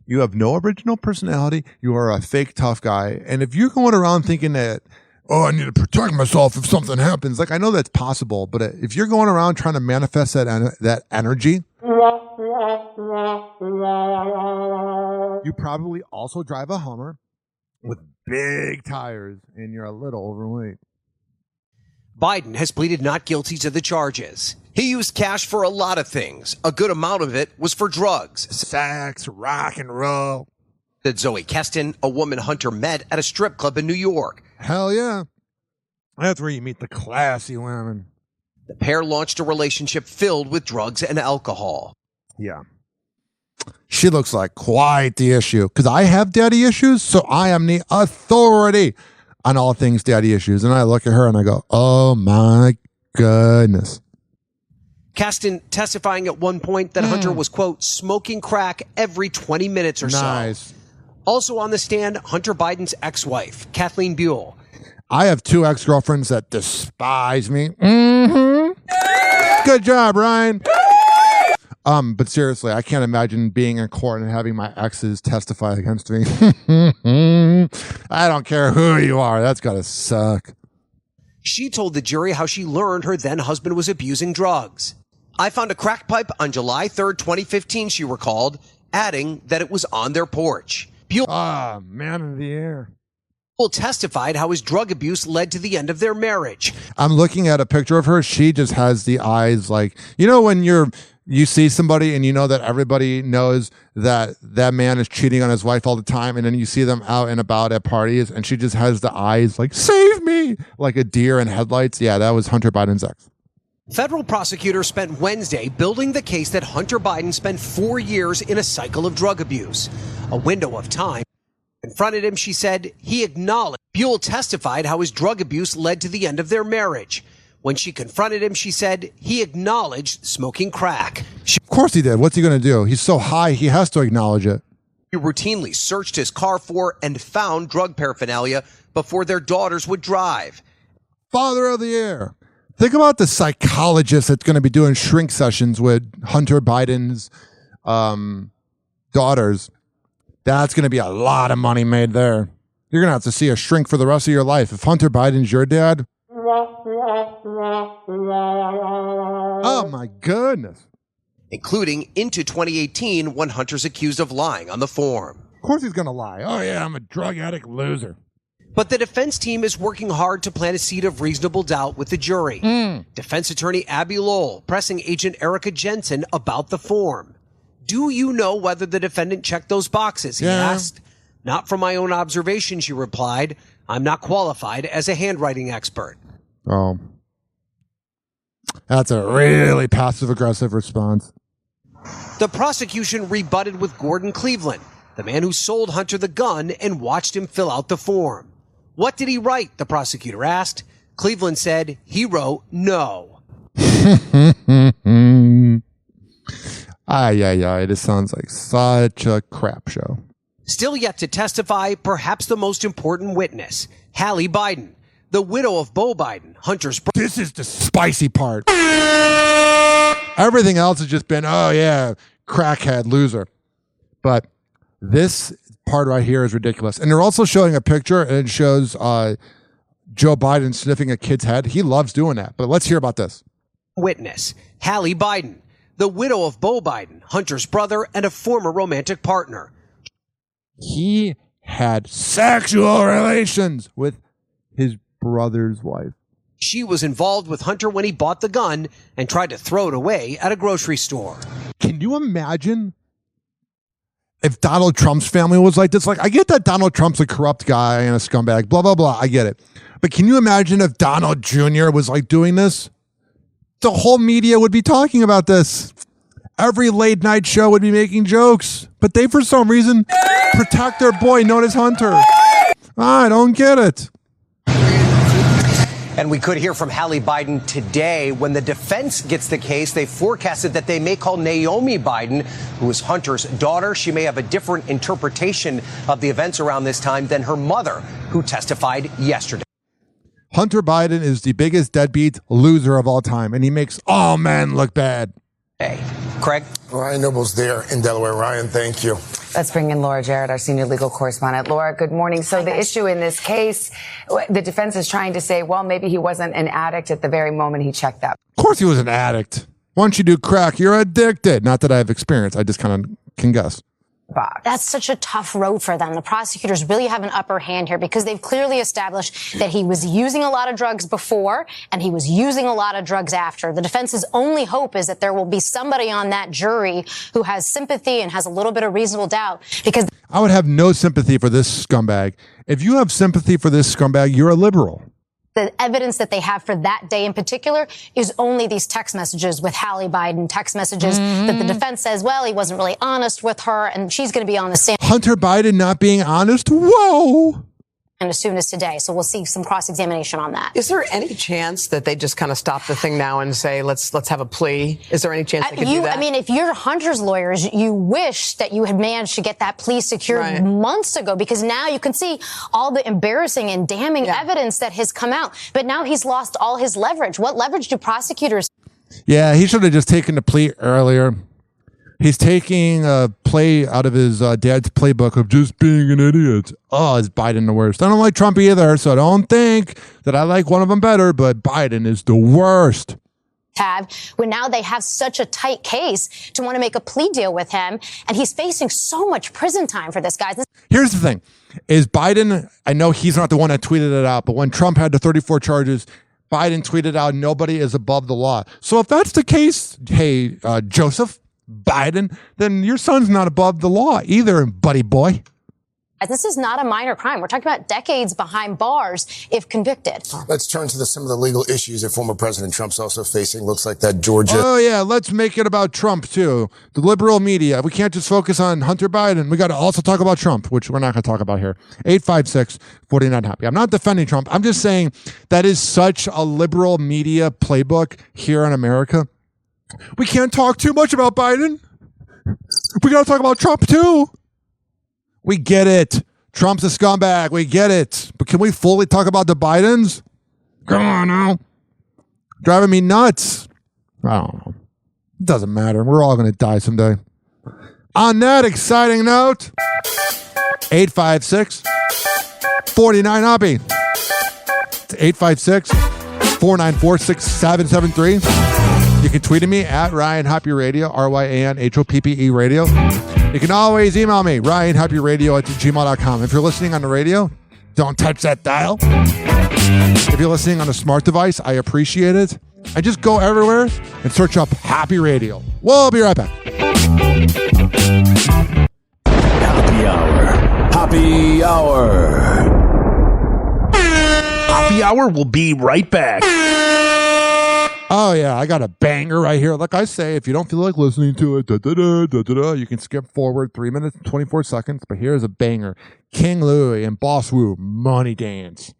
you have no original personality. You are a fake tough guy. And if you're going around thinking that, oh, I need to protect myself if something happens, like I know that's possible, but if you're going around trying to manifest that energy, you probably also drive a Hummer with big tires and you're a little overweight. Biden has pleaded not guilty to the charges. He used cash for a lot of things. A good amount of it was for drugs. Sex, rock and roll. Said Zoe Keston, a woman Hunter met at a strip club in New York. Hell yeah. That's where you meet the classy women. The pair launched a relationship filled with drugs and alcohol. Yeah. She looks like quite the issue. Because I have daddy issues, so I am the authority on all things daddy issues. And I look at her and I go, oh my goodness. Keston testifying at one point that Hunter was, quote, smoking crack every 20 minutes or so. Also on the stand, Hunter Biden's ex-wife, Kathleen Buell. I have 2 ex-girlfriends that despise me. Good job, Ryan. But seriously, I can't imagine being in court and having my exes testify against me. I don't care who you are. That's gotta suck. She told the jury how she learned her then husband was abusing drugs. I found a crack pipe on July 3rd, 2015, she recalled, adding that it was on their porch. Buell, man of the year. Buell testified how his drug abuse led to the end of their marriage. I'm looking at a picture of her. She just has the eyes like, you know, when you see somebody and you know that everybody knows that that man is cheating on his wife all the time, and then you see them out and about at parties and she just has the eyes like, save me, like a deer in headlights. Yeah, that was Hunter Biden's ex. Federal prosecutors spent Wednesday building the case that Hunter Biden spent 4 years in a cycle of drug abuse. A window of time. Confronted him, she said he acknowledged. Buell testified how his drug abuse led to the end of their marriage. When she confronted him, she said he acknowledged smoking crack. Of course he did. What's he going to do? He's so high, he has to acknowledge it. He routinely searched his car for and found drug paraphernalia before their daughters would drive. Father of the year. Think about the psychologist that's going to be doing shrink sessions with Hunter Biden's daughters. That's going to be a lot of money made there. You're going to have to see a shrink for the rest of your life. If Hunter Biden's your dad. Oh, my goodness. Including into 2018 when Hunter's accused of lying on the form. Of course he's going to lie. Oh, yeah, I'm a drug addict loser. But the defense team is working hard to plant a seed of reasonable doubt with the jury. Defense attorney Abby Lowell pressing agent Erica Jensen about the form. Do you know whether the defendant checked those boxes? He asked. Not from my own observation, she replied. I'm not qualified as a handwriting expert. Oh. That's a really passive-aggressive response. The prosecution rebutted with Gordon Cleveland, the man who sold Hunter the gun and watched him fill out the form. What did he write? The prosecutor asked. Cleveland said he wrote no. Ay. This sounds like such a crap show. Still yet to testify, perhaps the most important witness, Hallie Biden, the widow of Beau Biden, Hunter's brother. This is the spicy part. Everything else has just been, oh yeah, crackhead loser. But this part right here is ridiculous. And they're also showing a picture, and it shows Joe Biden sniffing a kid's head. He loves doing that. But let's hear about this. Witness, Hallie Biden, the widow of Beau Biden, Hunter's brother and a former romantic partner. He had sexual relations with his brother's wife. She was involved with Hunter when he bought the gun and tried to throw it away at a grocery store. Can you imagine if Donald Trump's family was like this? Like, I get that Donald Trump's a corrupt guy and a scumbag, blah, blah, blah. I get it. But can you imagine if Donald Jr. was like doing this? The whole media would be talking about this. Every late night show would be making jokes. But they, for some reason, protect their boy known as Hunter. I don't get it. And we could hear from Hallie Biden today. When the defense gets the case, they forecasted that they may call Naomi Biden, who is Hunter's daughter. She may have a different interpretation of the events around this time than her mother, who testified yesterday. Hunter Biden is the biggest deadbeat loser of all time, and he makes all men look bad. Hey, Craig? Ryan Noble's there in Delaware. Ryan, thank you. Let's bring in Laura Jarrett, our senior legal correspondent. Laura, good morning. So the issue in this case, the defense is trying to say, well, maybe he wasn't an addict at the very moment he checked out. Of course he was an addict. Once you do crack, you're addicted. Not that I have experience. I just kind of can guess. That's such a tough road for them. The prosecutors really have an upper hand here because they've clearly established that he was using a lot of drugs before and he was using a lot of drugs after. The defense's only hope is that there will be somebody on that jury who has sympathy and has a little bit of reasonable doubt, because I would have no sympathy for this scumbag. If you have sympathy for this scumbag, you're a liberal. the evidence that they have for that day in particular is only these text messages with Hallie Biden, text messages that the defense says, well, he wasn't really honest with her, and she's going to be on the stand. Hunter Biden not being honest? Whoa. And as soon as today. So we'll see some cross-examination on that. Is there any chance that they just kind of stop the thing now and say, let's have a plea? Is there any chance they could do that? I mean, if you're Hunter's lawyers, you wish that you had managed to get that plea secured months ago, because now you can see all the embarrassing and damning evidence that has come out. But now he's lost all his leverage. What leverage do prosecutors? Yeah, he should have just taken the plea earlier. He's taking a play out of his dad's playbook of just being an idiot. Oh, is Biden the worst? I don't like Trump either, so don't think that I like one of them better, but Biden is the worst. When now they have such a tight case to want to make a plea deal with him, and he's facing so much prison time for this, guys. Here's the thing. Is Biden, I know he's not the one that tweeted it out, but when Trump had the 34 charges, Biden tweeted out, nobody is above the law. So if that's the case, hey, Joseph Biden, then your son's not above the law either, buddy boy. This is not a minor crime. We're talking about decades behind bars if convicted. Let's turn to some of the legal issues that former President Trump's also facing. Looks like that Georgia. Oh, yeah. Let's make it about Trump, too. The liberal media. We can't just focus on Hunter Biden. We got to also talk about Trump, which we're not going to talk about here. 856-49-HAPPY. I'm not defending Trump. I'm just saying that is such a liberal media playbook here in America. We can't talk too much about Biden. We got to talk about Trump, too. We get it. Trump's a scumbag. We get it. But can we fully talk about the Bidens? Come on now. Driving me nuts. I don't know. It doesn't matter. We're all going to die someday. On that exciting note, 856-49-HOPPY. It's 856-494-6773. You can tweet at me at Ryan Hoppe Radio, RyanHoppe Radio. You can always email me, RyanHoppeRadio@gmail.com. If you're listening on the radio, don't touch that dial. If you're listening on a smart device, I appreciate it. And just go everywhere and search up Happy Radio. We'll be right back. Happy Hour. Happy Hour. Happy Hour will be right back. Oh, yeah, I got a banger right here. Like I say, if you don't feel like listening to it, you can skip forward 3 minutes and 24 seconds. But here's a banger. King Louie and Boss Woo, Money Dance.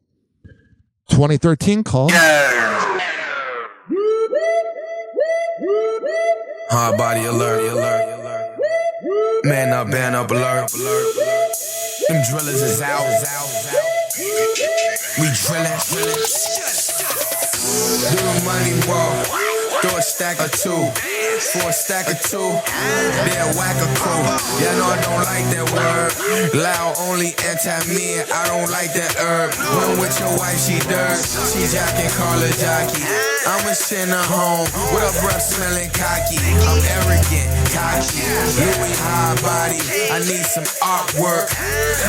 2013 called... Hard body alert. Man up, band up, alert. Them drillers is out. We drillin'. Do the money walk. Throw a stack of two. For a stack of two. They'll whack a crew. Yeah, no, I don't like that word. Loud only anti-men. I don't like that herb. When with your wife, she dirt. She jacking, call her jockey. I'ma send her home with a breath smelling cocky. I'm arrogant, cocky, Louis high body. I need some artwork.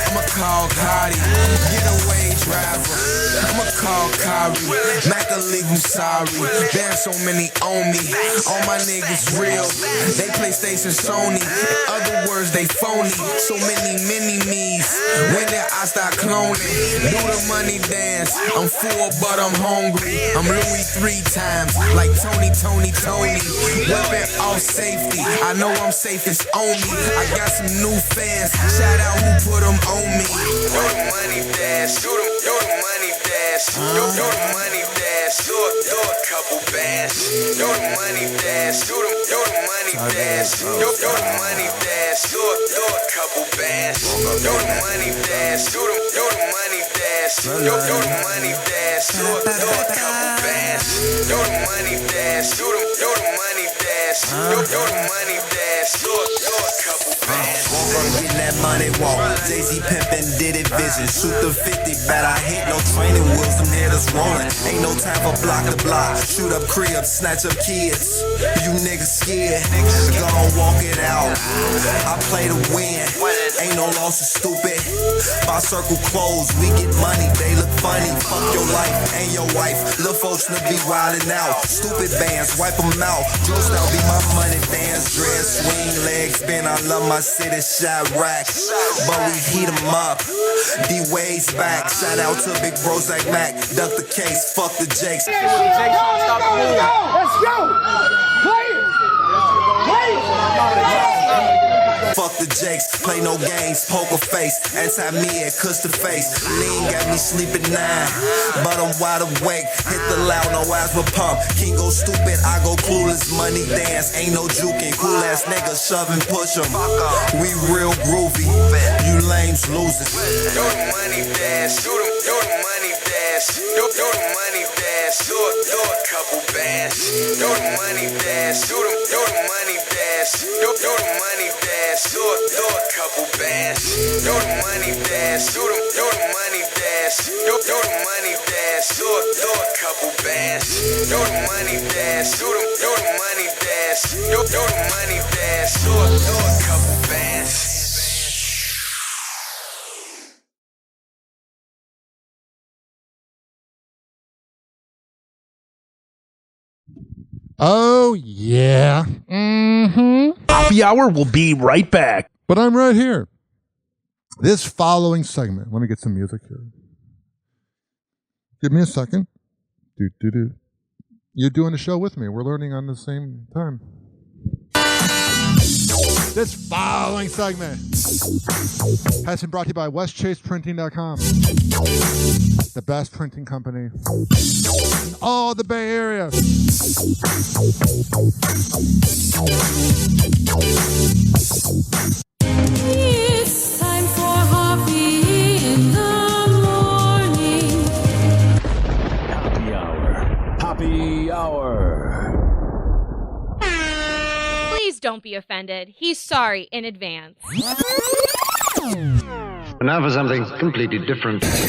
I'ma call Cardi, getaway driver. I'ma call Kari, Mac illegal sorry. There's so many on me. All my niggas real. They PlayStation Sony. In other words, they phony. So many mini-me's. When did I start cloning? Do the money dance. I'm full, but I'm hungry. I'm Louis 3 times, like Tony. Weapon off safety. I know I'm safe, it's on me. I got some new fans. Shout out who put them on me. Do the money dance. Do the money dance. Do the money dance. Do a couple bands. Do the money dance. Do the money dance. Do the money dance. Do a couple bands. Do the money dance. Do the money dance. Do the money dance. Do a couple bands. Do the money dance. Do the money dance. Do the money dance. Do a couple bands. Woke up getting that money walk. Jay-Z pimpin' did it vision. Shoot the 50, bet I hit no training wheels. Them headers rolling. Ain't no time for block to block. Shoot up cribs, snatch up kids. You niggas scared. Gonna walk it out. I play to win. Ain't no loss, is stupid. My circle closed. We get money. They look funny. Fuck your life and your wife. Lil' folks to be wildin' out. Stupid bands, wipe them out. Drill style be my money dance. Dress, swing, legs, spin. I love my city, shot racks. But we heat them up. D-Wade's back. Shout out to Big Bro Zach Mac. Duck the case, fuck the Jakes. Let's go! Play it! Fuck the Jakes, play no games, poker face, anti-me cuss the face. Lean got me sleeping 9, but I'm wide awake. Hit the loud, no eyes will pump. King go stupid, I go clueless. Money dance, ain't no juking. Cool ass niggas shove and push 'em. We real groovy, you lames losing. Do the money dance, do the money dance, do the money dance, do a couple bands. Do the money dance, do the money dance, do the money dance, do a couple bands. Do the money dance, do the money dance, do the money dance, do a couple bands. Do the money dance, do the money dance, do the money dance, do a couple bands. Oh, yeah. Happy Hour will be right back. But I'm right here. This following segment. Let me get some music here. Give me a second. You're doing the show with me. We're learning on the same time. This following segment has been brought to you by WestChasePrinting.com. The best printing company in all the Bay Area. It's time for Hoppe in the morning. Happy Hour. Happy Hour. Please don't be offended. He's sorry in advance. And now for something completely different. Ladies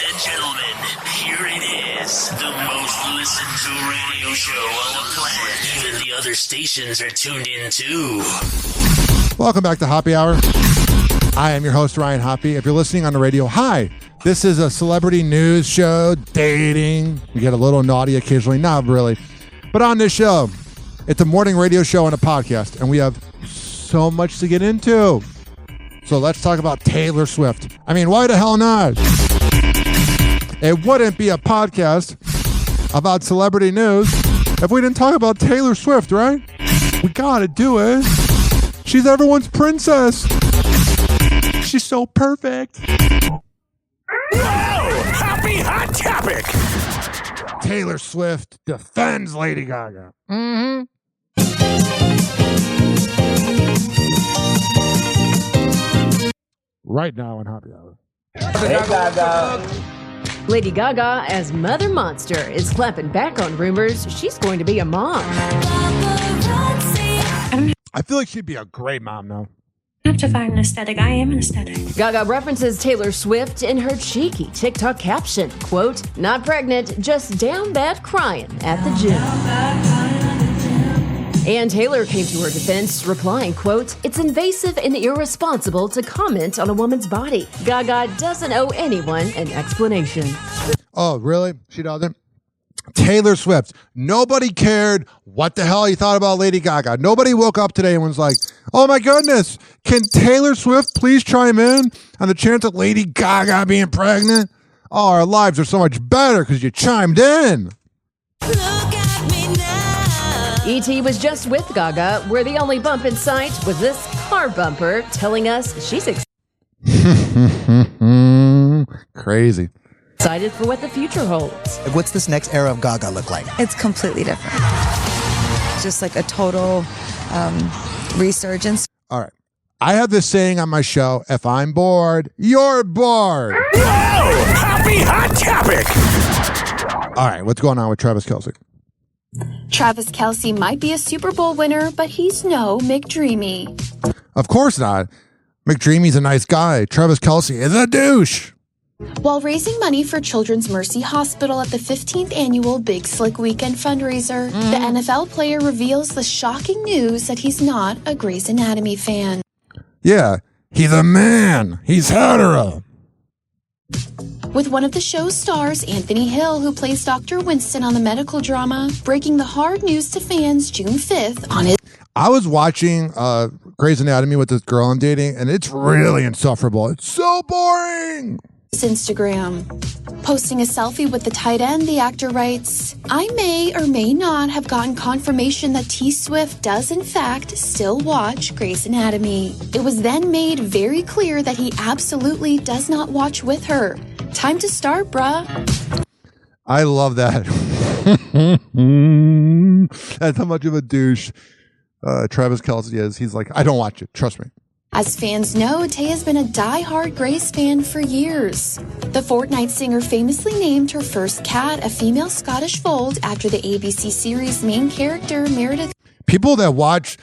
and gentlemen, here it is. The most listened to radio show on the planet. Even the other stations are tuned in too. Welcome back to Hoppe Hour. I am your host, Ryan Hoppe. If you're listening on the radio, hi. This is a celebrity news show, dating. We get a little naughty occasionally, not really. But on this show, it's a morning radio show and a podcast, and we have so much to get into. So let's talk about Taylor Swift. I mean, why the hell not? It wouldn't be a podcast about celebrity news if we didn't talk about Taylor Swift, right? We gotta do it. She's everyone's princess. She's so perfect. Happy hot topic. Taylor Swift defends Lady Gaga. Right now in Hoppe Hour. Hey, Gaga. Lady Gaga as Mother Monster is clapping back on rumors she's going to be a mom. I feel like she'd be a great mom now. I have to find an aesthetic. I am an aesthetic. Gaga references Taylor Swift in her cheeky TikTok caption, quote, "Not pregnant, just down bad crying at the gym." And Taylor came to her defense, replying, quote, "It's invasive and irresponsible to comment on a woman's body. Gaga doesn't owe anyone an explanation." Oh, really? She doesn't? Taylor Swift. Nobody cared what the hell you thought about Lady Gaga. Nobody woke up today and was like, oh my goodness, can Taylor Swift please chime in on the chance of Lady Gaga being pregnant? Oh, our lives are so much better because you chimed in. E.T. was just with Gaga, where the only bump in sight was this car bumper telling us she's Crazy. excited for what the future holds. What's this next era of Gaga look like? It's completely different. Just like a total resurgence. All right. I have this saying on my show, if I'm bored, you're bored. Whoa! Happy hot topic. All right. What's going on with Travis Kelce? Travis Kelce might be a Super Bowl winner, but he's no McDreamy. Of course not. McDreamy's a nice guy. Travis Kelce is a douche. While raising money for Children's Mercy Hospital at the 15th annual Big Slick Weekend fundraiser, the NFL player reveals the shocking news that he's not a Grey's Anatomy fan. Yeah, he's a man. He's hetero. With one of the show's stars, Anthony Hill, who plays Dr. Winston on the medical drama, breaking the hard news to fans June 5th on his... I was watching Grey's Anatomy with this girl I'm dating, and it's really insufferable. It's so boring. Instagram. Posting a selfie with the tight end, the actor writes, "I may or may not have gotten confirmation that T Swift does in fact still watch Grey's Anatomy. It was then made very clear that he absolutely does not watch with her. Time to start, bruh." I love that. That's how much of a douche Travis Kelce is. He's like, I don't watch it. Trust me. As fans know, Tay has been a die-hard Grace fan for years. The Fortnite singer famously named her first cat a female Scottish fold after the ABC series' main character, Meredith. People that watch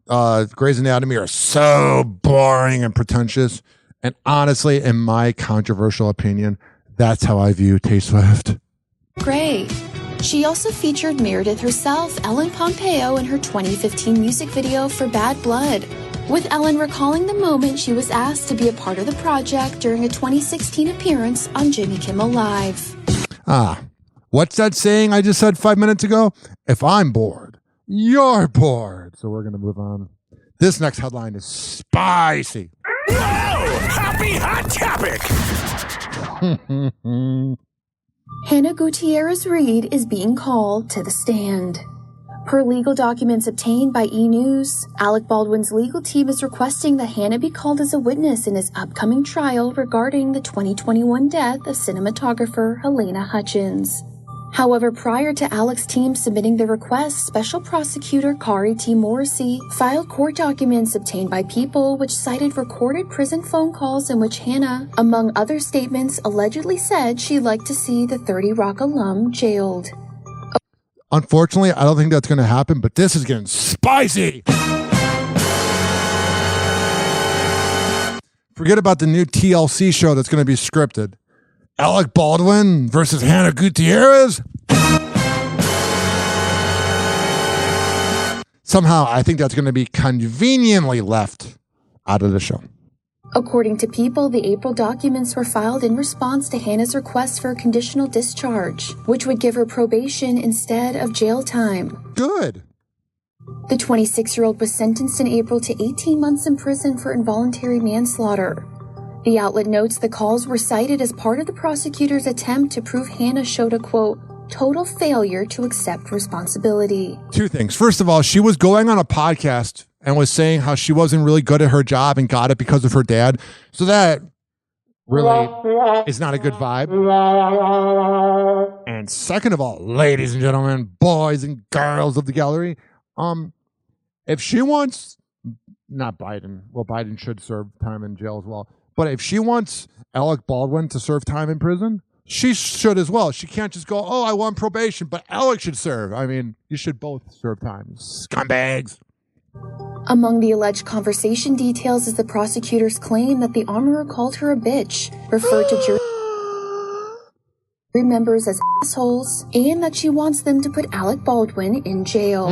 Grey's Anatomy are so boring and pretentious. And honestly, in my controversial opinion, that's how I view Tay Swift. Grey. She also featured Meredith herself, Ellen Pompeo, in her 2015 music video for Bad Blood, with Ellen recalling the moment she was asked to be a part of the project during a 2016 appearance on Jimmy Kimmel Live. What's that saying I just said 5 minutes ago? If I'm bored, you're bored. So we're going to move on. This next headline is spicy. Whoa! Happy hot topic. Hannah Gutierrez-Reed is being called to the stand. Per legal documents obtained by E! News, Alec Baldwin's legal team is requesting that Hannah be called as a witness in his upcoming trial regarding the 2021 death of cinematographer Helena Hutchins. However, prior to Alec's team submitting the request, Special Prosecutor Kari T. Morrissey filed court documents obtained by People which cited recorded prison phone calls in which Hannah, among other statements, allegedly said she'd like to see the 30 Rock alum jailed. Unfortunately, I don't think that's going to happen, but this is getting spicy. Forget about the new TLC show that's going to be scripted. Alec Baldwin versus Hannah Gutierrez. Somehow, I think that's going to be conveniently left out of the show. According to People, the April documents were filed in response to Hannah's request for a conditional discharge, which would give her probation instead of jail time. Good. The 26-year-old was sentenced in April to 18 months in prison for involuntary manslaughter. The outlet notes the calls were cited as part of the prosecutor's attempt to prove Hannah showed a, quote, total failure to accept responsibility. Two things. First of all, she was going on a podcast and was saying how she wasn't really good at her job and got it because of her dad. So that really is not a good vibe. And second of all, ladies and gentlemen, boys and girls of the gallery, if she wants, not Biden, well, Biden should serve time in jail as well, but if she wants Alec Baldwin to serve time in prison, she should as well. She can't just go, oh, I want probation, but Alec should serve. I mean, you should both serve time. Scumbags. Among the alleged conversation details is the prosecutor's claim that the armorer called her a bitch, referred to jury members as assholes, and that she wants them to put Alec Baldwin in jail.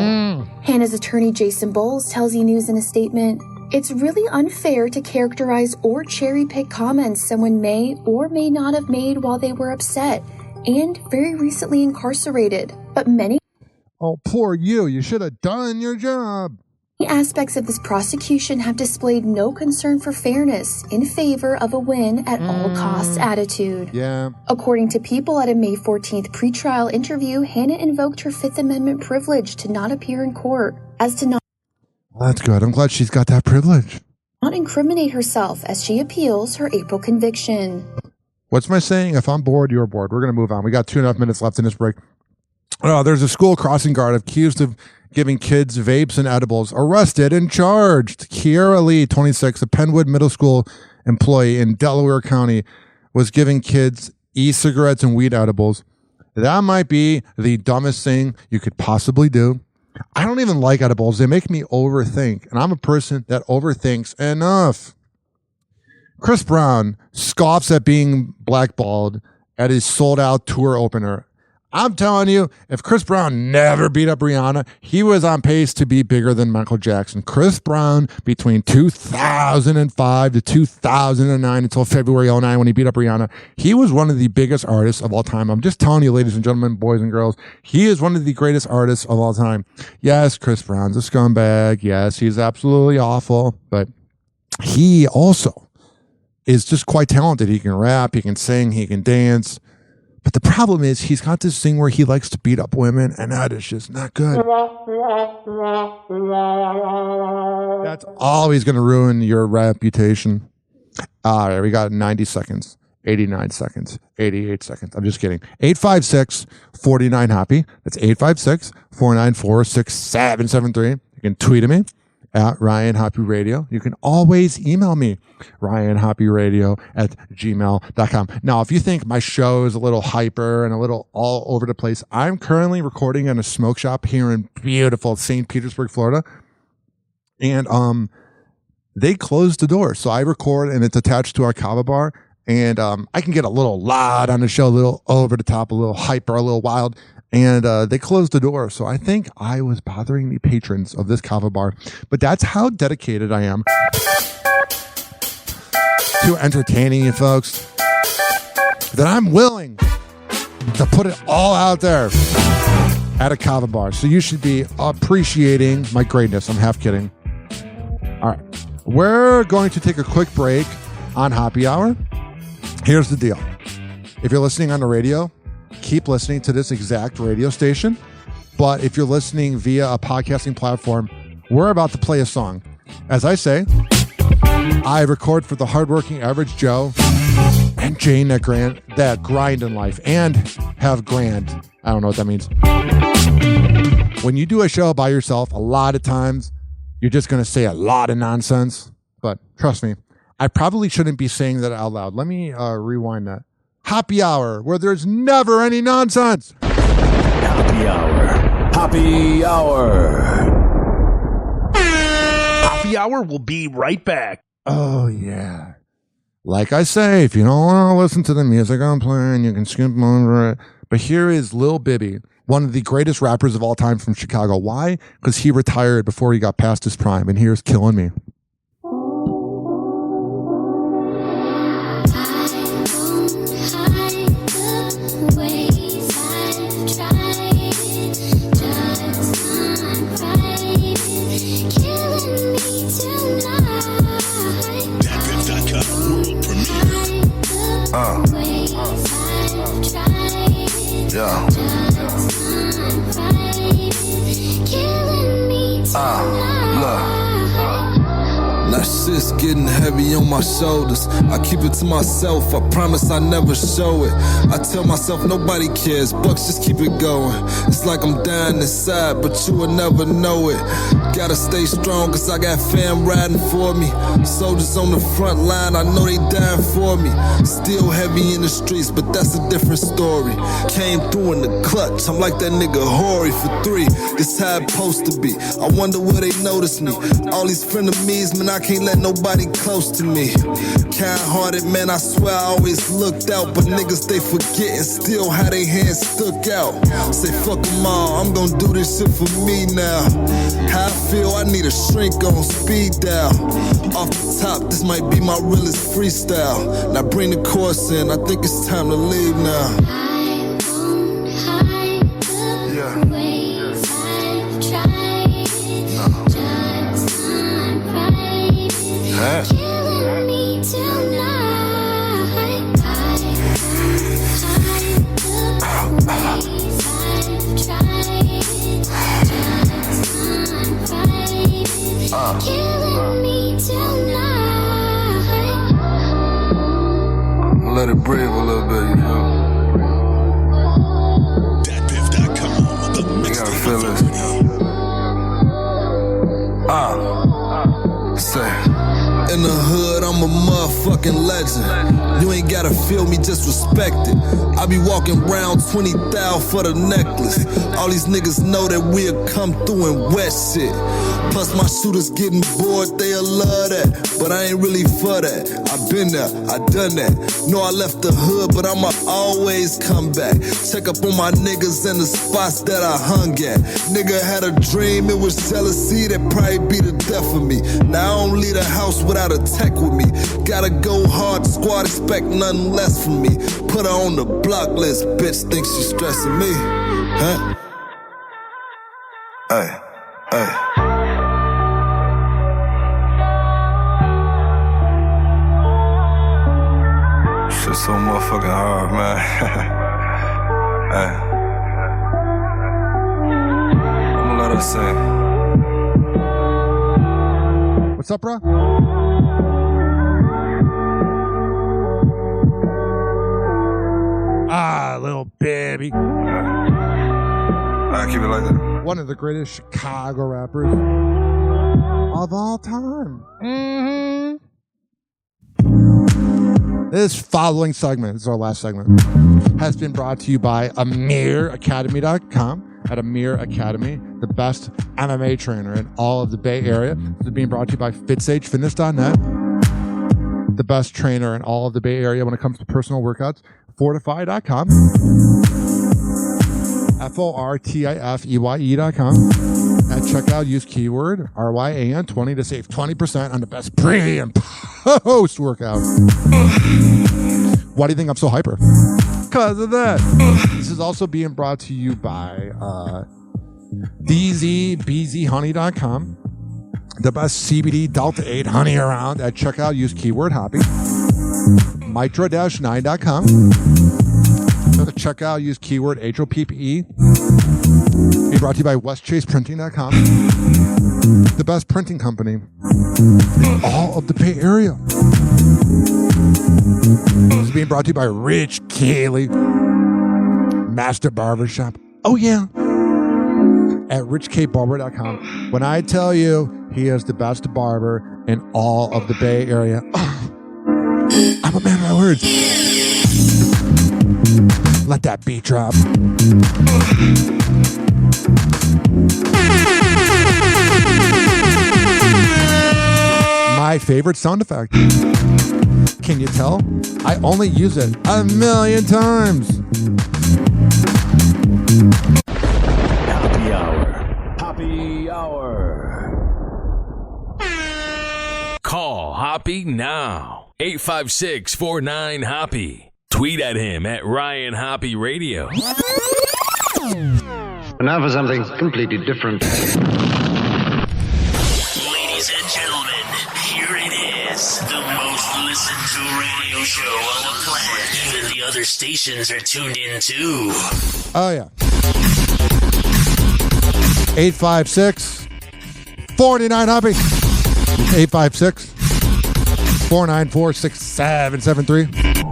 Hannah's attorney Jason Bowles tells E! News in a statement, it's really unfair to characterize or cherry-pick comments someone may or may not have made while they were upset and very recently incarcerated. But many poor you. You should have done your job. Aspects of this prosecution have displayed no concern for fairness in favor of a win at all costs attitude. Yeah. According to People, at a May 14th pretrial interview, Hannah invoked her Fifth Amendment privilege to not appear in court, as to not Well, that's good. I'm glad she's got that privilege. Not incriminate herself as she appeals her April conviction. What's my saying? If I'm bored, you're bored. We're going to move on. We got 2.5 minutes left in this break. There's a school crossing guard accused of giving kids vapes and edibles, arrested and charged. Kiara Lee, 26, a Penwood Middle School employee in Delaware County, was giving kids e-cigarettes and weed edibles. That might be the dumbest thing you could possibly do. I don't even like edibles. They make me overthink, and I'm a person that overthinks enough. Chris Brown scoffs at being blackballed at his sold-out tour opener. I'm telling you, if Chris Brown never beat up Rihanna, he was on pace to be bigger than Michael Jackson. Chris Brown, between 2005 to 2009 until February 2009 when he beat up Rihanna, he was one of the biggest artists of all time. I'm just telling you, ladies and gentlemen, boys and girls, he is one of the greatest artists of all time. Yes, Chris Brown's a scumbag. Yes, he's absolutely awful, but he also is just quite talented. He can rap, he can sing, he can dance. But the problem is he's got this thing where he likes to beat up women, and that is just not good. That's always going to ruin your reputation. All right, we got 90 seconds, 89 seconds, 88 seconds. I'm just kidding. 856-49-HOPPY. That's 856-494-6773. You can tweet at me at Ryan Hoppe Radio. You can always email me, ryanhopperadio@gmail.com. Now, if you think my show is a little hyper and a little all over the place, I'm currently recording in a smoke shop here in beautiful St. Petersburg, Florida. And they closed the door. So I record and it's attached to our kava bar. And I can get a little loud on the show, a little over the top, a little hyper, a little wild. And they closed the door. So I think I was bothering the patrons of this kava bar. But that's how dedicated I am to entertaining you folks, that I'm willing to put it all out there at a kava bar. So you should be appreciating my greatness. I'm half kidding. All right. We're going to take a quick break on Hoppe Hour. Here's the deal. If you're listening on the radio, keep listening to this exact radio station. But if you're listening via a podcasting platform, we're about to play a song. As I say, I record for the hardworking average Joe and Jane that grind in life and have grand. I don't know what that means. When you do a show by yourself, a lot of times you're just going to say a lot of nonsense. But trust me, I probably shouldn't be saying that out loud. Let me rewind that. Hoppe Hour, where there's never any nonsense. Hoppe Hour. Hoppe Hour. Hoppe Hour will be right back. Oh, yeah. Like I say, if you don't want to listen to the music I'm playing, you can skip over it. But here is Lil Bibby, one of the greatest rappers of all time from Chicago. Why? Because he retired before he got past his prime. And here's Killing Me. Now shit's getting heavy on my shoulders. I keep it to myself, I promise I never show it. I tell myself nobody cares, bucks just keep it going. It's like I'm dying inside, but you will never know it. Gotta stay strong, cause I got fam riding for me. Soldiers on the front line, I know they dying for me. Still heavy in the streets, but that's a different story. Came through in the clutch, I'm like that nigga Hori for 3. This how it supposed to be. I wonder where they notice me. All these frenemies, man, I can't let nobody close to me. Kind-hearted, man, I swear I always looked out. But niggas, they forgetting still how they hands stuck out. Say fuck them all, I'm gonna do this shit for me now. How I feel, I need a shrink on speed dial. Off the top, this might be my realest freestyle. Now bring the chorus in, I think it's time to leave now. Killing me tonight. Killing me tonight. Let it breathe a little bit, you know. You gotta feel this. Say. In the hood, I'm a motherfucking legend. You ain't gotta feel me, just respect it. I be walking around 20,000 for the necklace. All these niggas know that we'll come through and wet shit. Plus my shooters getting bored, they'll love that. But I ain't really for that. I been there, I done that. Know I left the hood, but I'ma always come back. Check up on my niggas and the spots that I hung at. Nigga had a dream, it was jealousy, that probably be the death of me. Now I don't leave the house without a tech with me. Gotta go hard, squad expect nothing less from me. Put her on the block list, bitch thinks she stressing me. Huh? Hey, hey. Shit's so motherfucking hard, man. Hey. I'ma let her sing. What's up, bro? Ah, little baby. I keep it like that. One of the greatest Chicago rappers of all time. Mm-hmm. This following segment, this is our last segment, has been brought to you by AmirAcademy.com. At Amir Academy, the best MMA trainer in all of the Bay Area. This is being brought to you by FitSageFitness.net, the best trainer in all of the Bay Area when it comes to personal workouts. Fortify.com, FORTIFEYE.com. At checkout, use keyword RYAN20 to save 20% on the best pre and post workout. Why do you think I'm so hyper? Because of that. This is also being brought to you by DZBZHoney.com, the best CBD Delta 8 honey around. At checkout, use keyword Hoppe. Mitra-9.com. At checkout, use keyword HOPPE. Being brought to you by WestChasePrinting.com, the best printing company in all of the Bay Area. This is being brought to you by Rich Cayley, Master Barbershop. Oh, yeah. At richkbarber.com. When I tell you he is the best barber in all of the Bay Area, I'm a man of my words. Let that beat drop. My favorite sound effect. Can you tell? I only use it 1,000,000 times. Happy Hour. Happy Hour. Call Hoppe now. 856-49-HOPPE. Tweet at him at Ryan Hoppe Radio. Now for something completely different. Ladies and gentlemen, here it is. The most listened to radio show on the planet. Even the other stations are tuned in too. Oh, yeah. 856-49-HOPPE. 856-494-6773.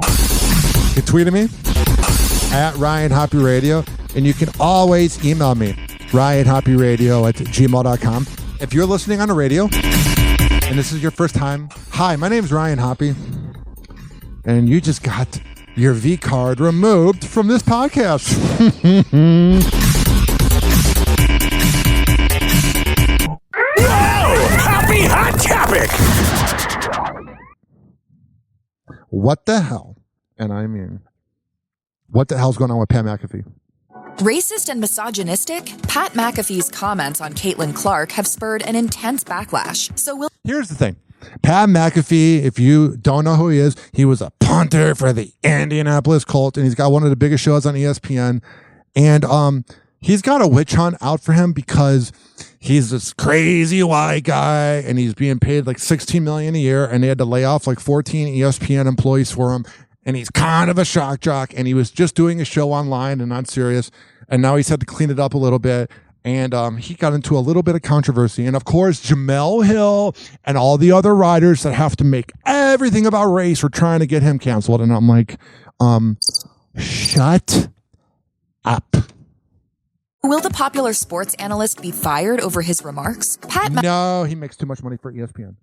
You can tweet at me at Ryan Hoppe Radio, and you can always email me, ryanhopperadio@gmail.com. If you're listening on the radio and this is your first time, hi, my name is Ryan Hoppe, and you just got your V card removed from this podcast. Whoa! Happy Hot Topic! What the hell? And I mean, what the hell's going on with Pat McAfee? Racist and misogynistic? Pat McAfee's comments on Caitlin Clark have spurred an intense backlash. So Here's the thing. Pat McAfee, if you don't know who he was a punter for the Indianapolis Colts, and he's got one of the biggest shows on ESPN. And he's got a witch hunt out for him because he's this crazy white guy, and he's being paid like $16 million a year, and they had to lay off like 14 ESPN employees for him. And he's kind of a shock jock, and he was just doing a show online and not serious. And now he's had to clean it up a little bit. And he got into a little bit of controversy. And of course, Jamel Hill and all the other writers that have to make everything about race were trying to get him canceled. And I'm like, shut up. will the popular sports analyst be fired over his remarks? No, he makes too much money for ESPN.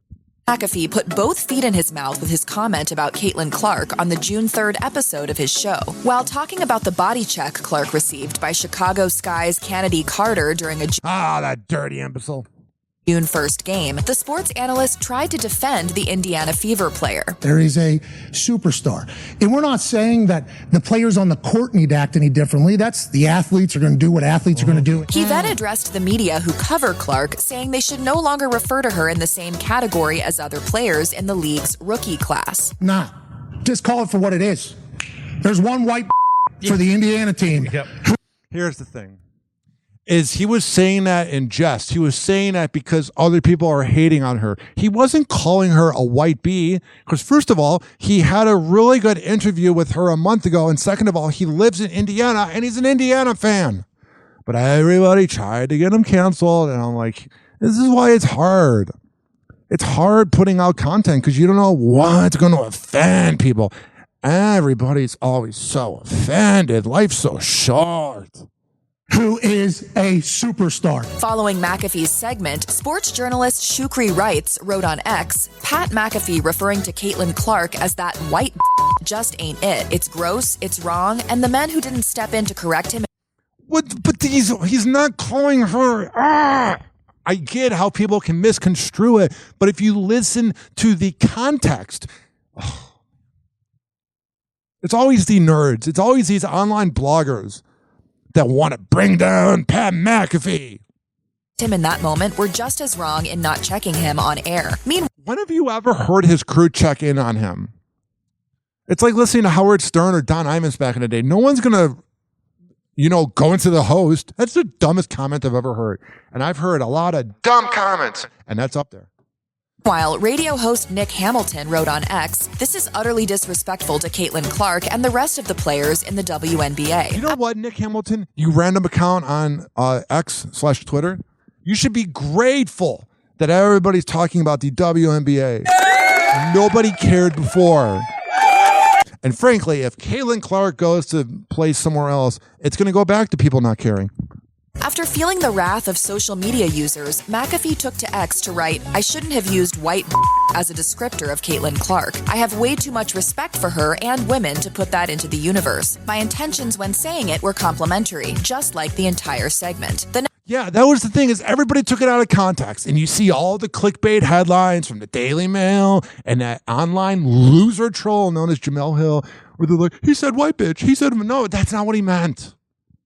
McAfee put both feet in his mouth with his comment about Caitlin Clark on the June 3rd episode of his show. While talking about the body check Clark received by Chicago Sky's Kennedy Carter during a that dirty imbecile. June 1st game, the sports analyst tried to defend the Indiana Fever player. There is a superstar. And we're not saying that the players on the court need to act any differently. That's the athletes are going to do what athletes are going to do. He then addressed the media who cover Clark, saying they should no longer refer to her in the same category as other players in the league's rookie class. Nah, just call it for what it is. There's one white for the Indiana team. Here's the thing. Is he was saying that in jest. He was saying that because other people are hating on her. He wasn't calling her a white bee because, first of all, he had a really good interview with her a month ago. And second of all, he lives in Indiana and he's an Indiana fan. But everybody tried to get him canceled. And I'm like, this is why it's hard. It's hard putting out content because you don't know what's going to offend people. Everybody's always so offended. Life's so short. Who is a superstar. Following McAfee's segment, sports journalist Shukri Wrights wrote on X, Pat McAfee referring to Caitlin Clark as that white just ain't it. It's gross, it's wrong, and the men who didn't step in to correct him. What? But he's not calling her. I get how people can misconstrue it, but if you listen to the context, it's always the nerds. It's always these online bloggers that want to bring down Pat McAfee. Him in that moment were just as wrong in not checking him on air. Meanwhile, when have you ever heard his crew check in on him? It's like listening to Howard Stern or Don Imus back in the day. No one's going to, go into the host. That's the dumbest comment I've ever heard. And I've heard a lot of dumb comments, and that's up there. While radio host Nick Hamilton wrote on X, this is utterly disrespectful to Caitlin Clark and the rest of the players in the WNBA. You know what, Nick Hamilton? You random account on X/Twitter. You should be grateful that everybody's talking about the WNBA. Nobody cared before. And frankly, if Caitlin Clark goes to play somewhere else, it's going to go back to people not caring. After feeling the wrath of social media users, McAfee took to X to write, "I shouldn't have used white as a descriptor of Caitlin Clark. I have way too much respect for her and women to put that into the universe. My intentions when saying it were complimentary, just like the entire segment." Yeah, that was the thing, is everybody took it out of context. And you see all the clickbait headlines from the Daily Mail and that online loser troll known as Jamel Hill, where they're like, he said white bitch. He said, no, that's not what he meant.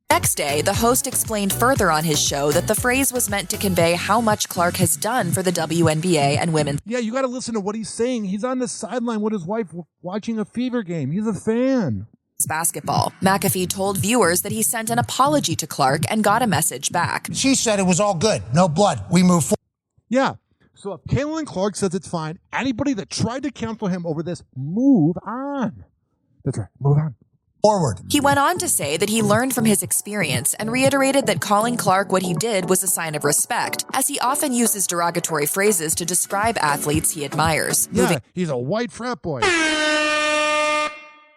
Next day, the host explained further on his show that the phrase was meant to convey how much Clark has done for the WNBA and women. Yeah, you got to listen to what he's saying. He's on the sideline with his wife watching a Fever game. He's a fan. Basketball. McAfee told viewers that he sent an apology to Clark and got a message back. She said it was all good. No blood. We move forward. Yeah. So if Caitlin Clark says it's fine, anybody that tried to cancel him over this, move on. That's right. Move on. Forward. He went on to say that he learned from his experience and reiterated that calling Clark what he did was a sign of respect, as he often uses derogatory phrases to describe athletes he admires. Yeah, he's a white frat boy.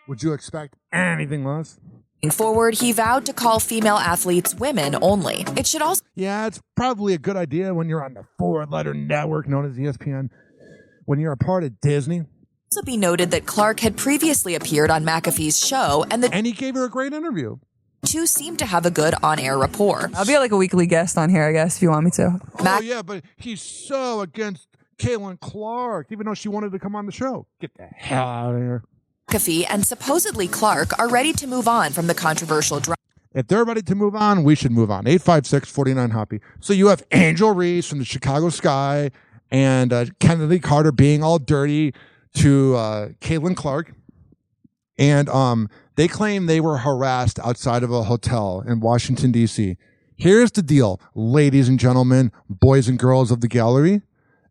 Would you expect anything less? Moving forward, he vowed to call female athletes women only. It should also... Yeah, it's probably a good idea when you're on the four-letter network known as ESPN, when you're a part of Disney. Also be noted that Clark had previously appeared on McAfee's show, and he gave her a great interview. The two seem to have a good on-air rapport. I'll be like a weekly guest on here, I guess, if you want me to. Oh, yeah, but he's so against Caitlin Clark, even though she wanted to come on the show. Get the hell out of here. McAfee and supposedly Clark are ready to move on from the controversial drama. If they're ready to move on, we should move on. 856-49-HOPPY. So you have Angel Reese from the Chicago Sky and Kennedy Carter being all dirty to Caitlin Clark. And they claim they were harassed outside of a hotel in Washington, D.C. Here's the deal, ladies and gentlemen, boys and girls of the gallery.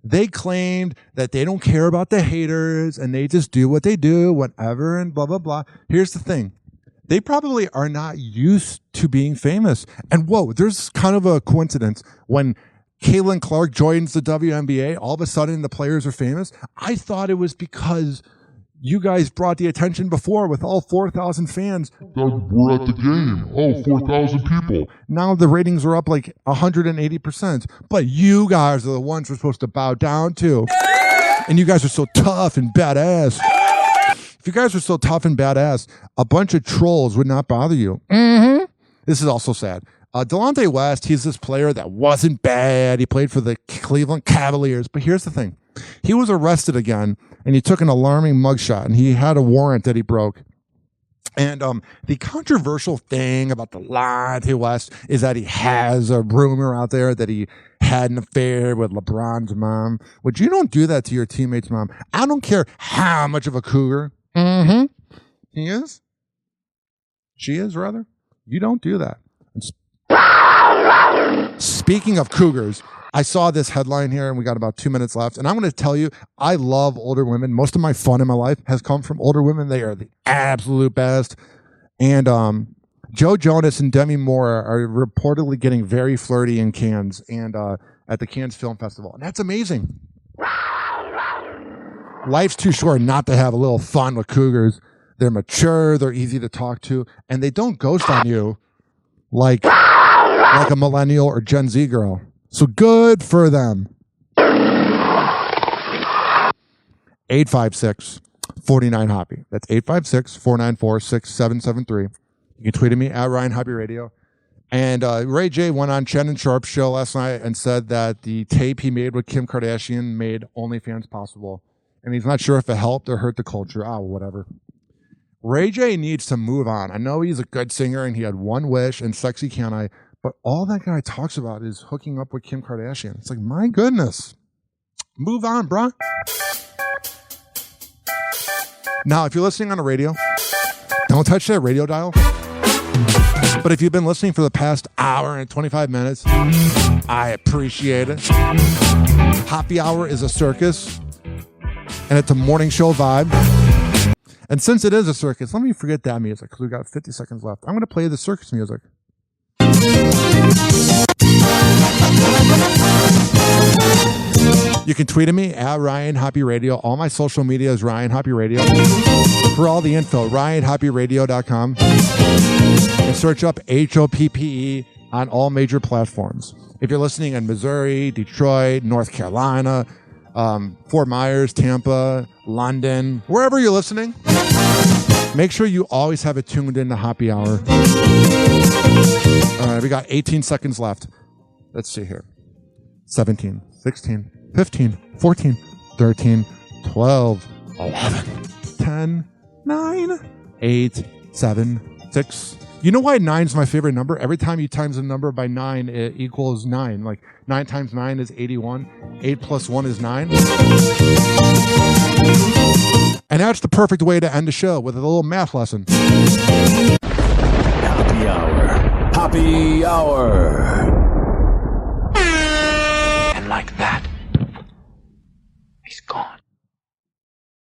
They claimed that they don't care about the haters and they just do what they do, whatever, and blah, blah, blah. Here's the thing. They probably are not used to being famous. And whoa, there's kind of a coincidence. When Caitlin Clark joins the WNBA, all of a sudden the players are famous. I thought it was because you guys brought the attention before with all 4,000 fans. We're at the game. Oh, 4,000 people. Now the ratings are up like 180%. But you guys are the ones we're supposed to bow down to. And you guys are so tough and badass. If you guys were so tough and badass, a bunch of trolls would not bother you. Mm-hmm. This is also sad. Delonte West, he's this player that wasn't bad. He played for the Cleveland Cavaliers. But here's the thing. He was arrested again, and he took an alarming mugshot, and he had a warrant that he broke. And the controversial thing about Delonte West is that he has a rumor out there that he had an affair with LeBron's mom, which you don't do that to your teammate's mom. I don't care how much of a cougar. Mm-hmm. He is. She is, rather. You don't do that. Speaking of cougars, I saw this headline here and we got about 2 minutes left. And I'm going to tell you, I love older women. Most of my fun in my life has come from older women. They are the absolute best. And Joe Jonas and Demi Moore are reportedly getting very flirty in Cannes and at the Cannes Film Festival. And that's amazing. Life's too short not to have a little fun with cougars. They're mature, they're easy to talk to, and they don't ghost on you like a millennial or Gen Z girl. So good for them. 856-49-HOPPY. That's 856-494-6773. You can tweet at me at Ryan Hoppe Radio. And Ray J went on Shannon Sharp's show last night and said that the tape he made with Kim Kardashian made OnlyFans possible. And he's not sure if it helped or hurt the culture. Whatever. Ray J needs to move on. I know he's a good singer and he had one wish and Sexy Can I, but all that guy talks about is hooking up with Kim Kardashian. It's like, my goodness. Move on, bruh. Now, if you're listening on the radio, don't touch that radio dial. But if you've been listening for the past hour and 25 minutes, I appreciate it. Hoppe Hour is a circus, and it's a morning show vibe. And since it is a circus, let me forget that music because we've got 50 seconds left. I'm going to play the circus music. You can tweet at me at Ryan Hoppe Radio. All my social media is Ryan Hoppe Radio. For all the info, RyanHoppeRadio.com. And search up HOPPE on all major platforms. If you're listening in Missouri, Detroit, North Carolina, Fort Myers, Tampa, London, wherever you're listening, make sure you always have it tuned in to Hoppe Hour. All right, we got 18 seconds left. Let's see here. 17, 16, 15, 14, 13, 12, 11, 10, 9, 8, 7, 6. You know why 9 is my favorite number? Every time you times a number by 9, it equals 9. Like 9 times 9 is 81. 8 plus 1 is 9. And that's the perfect way to end the show, with a little math lesson. Hoppe Hour. Hoppe Hour.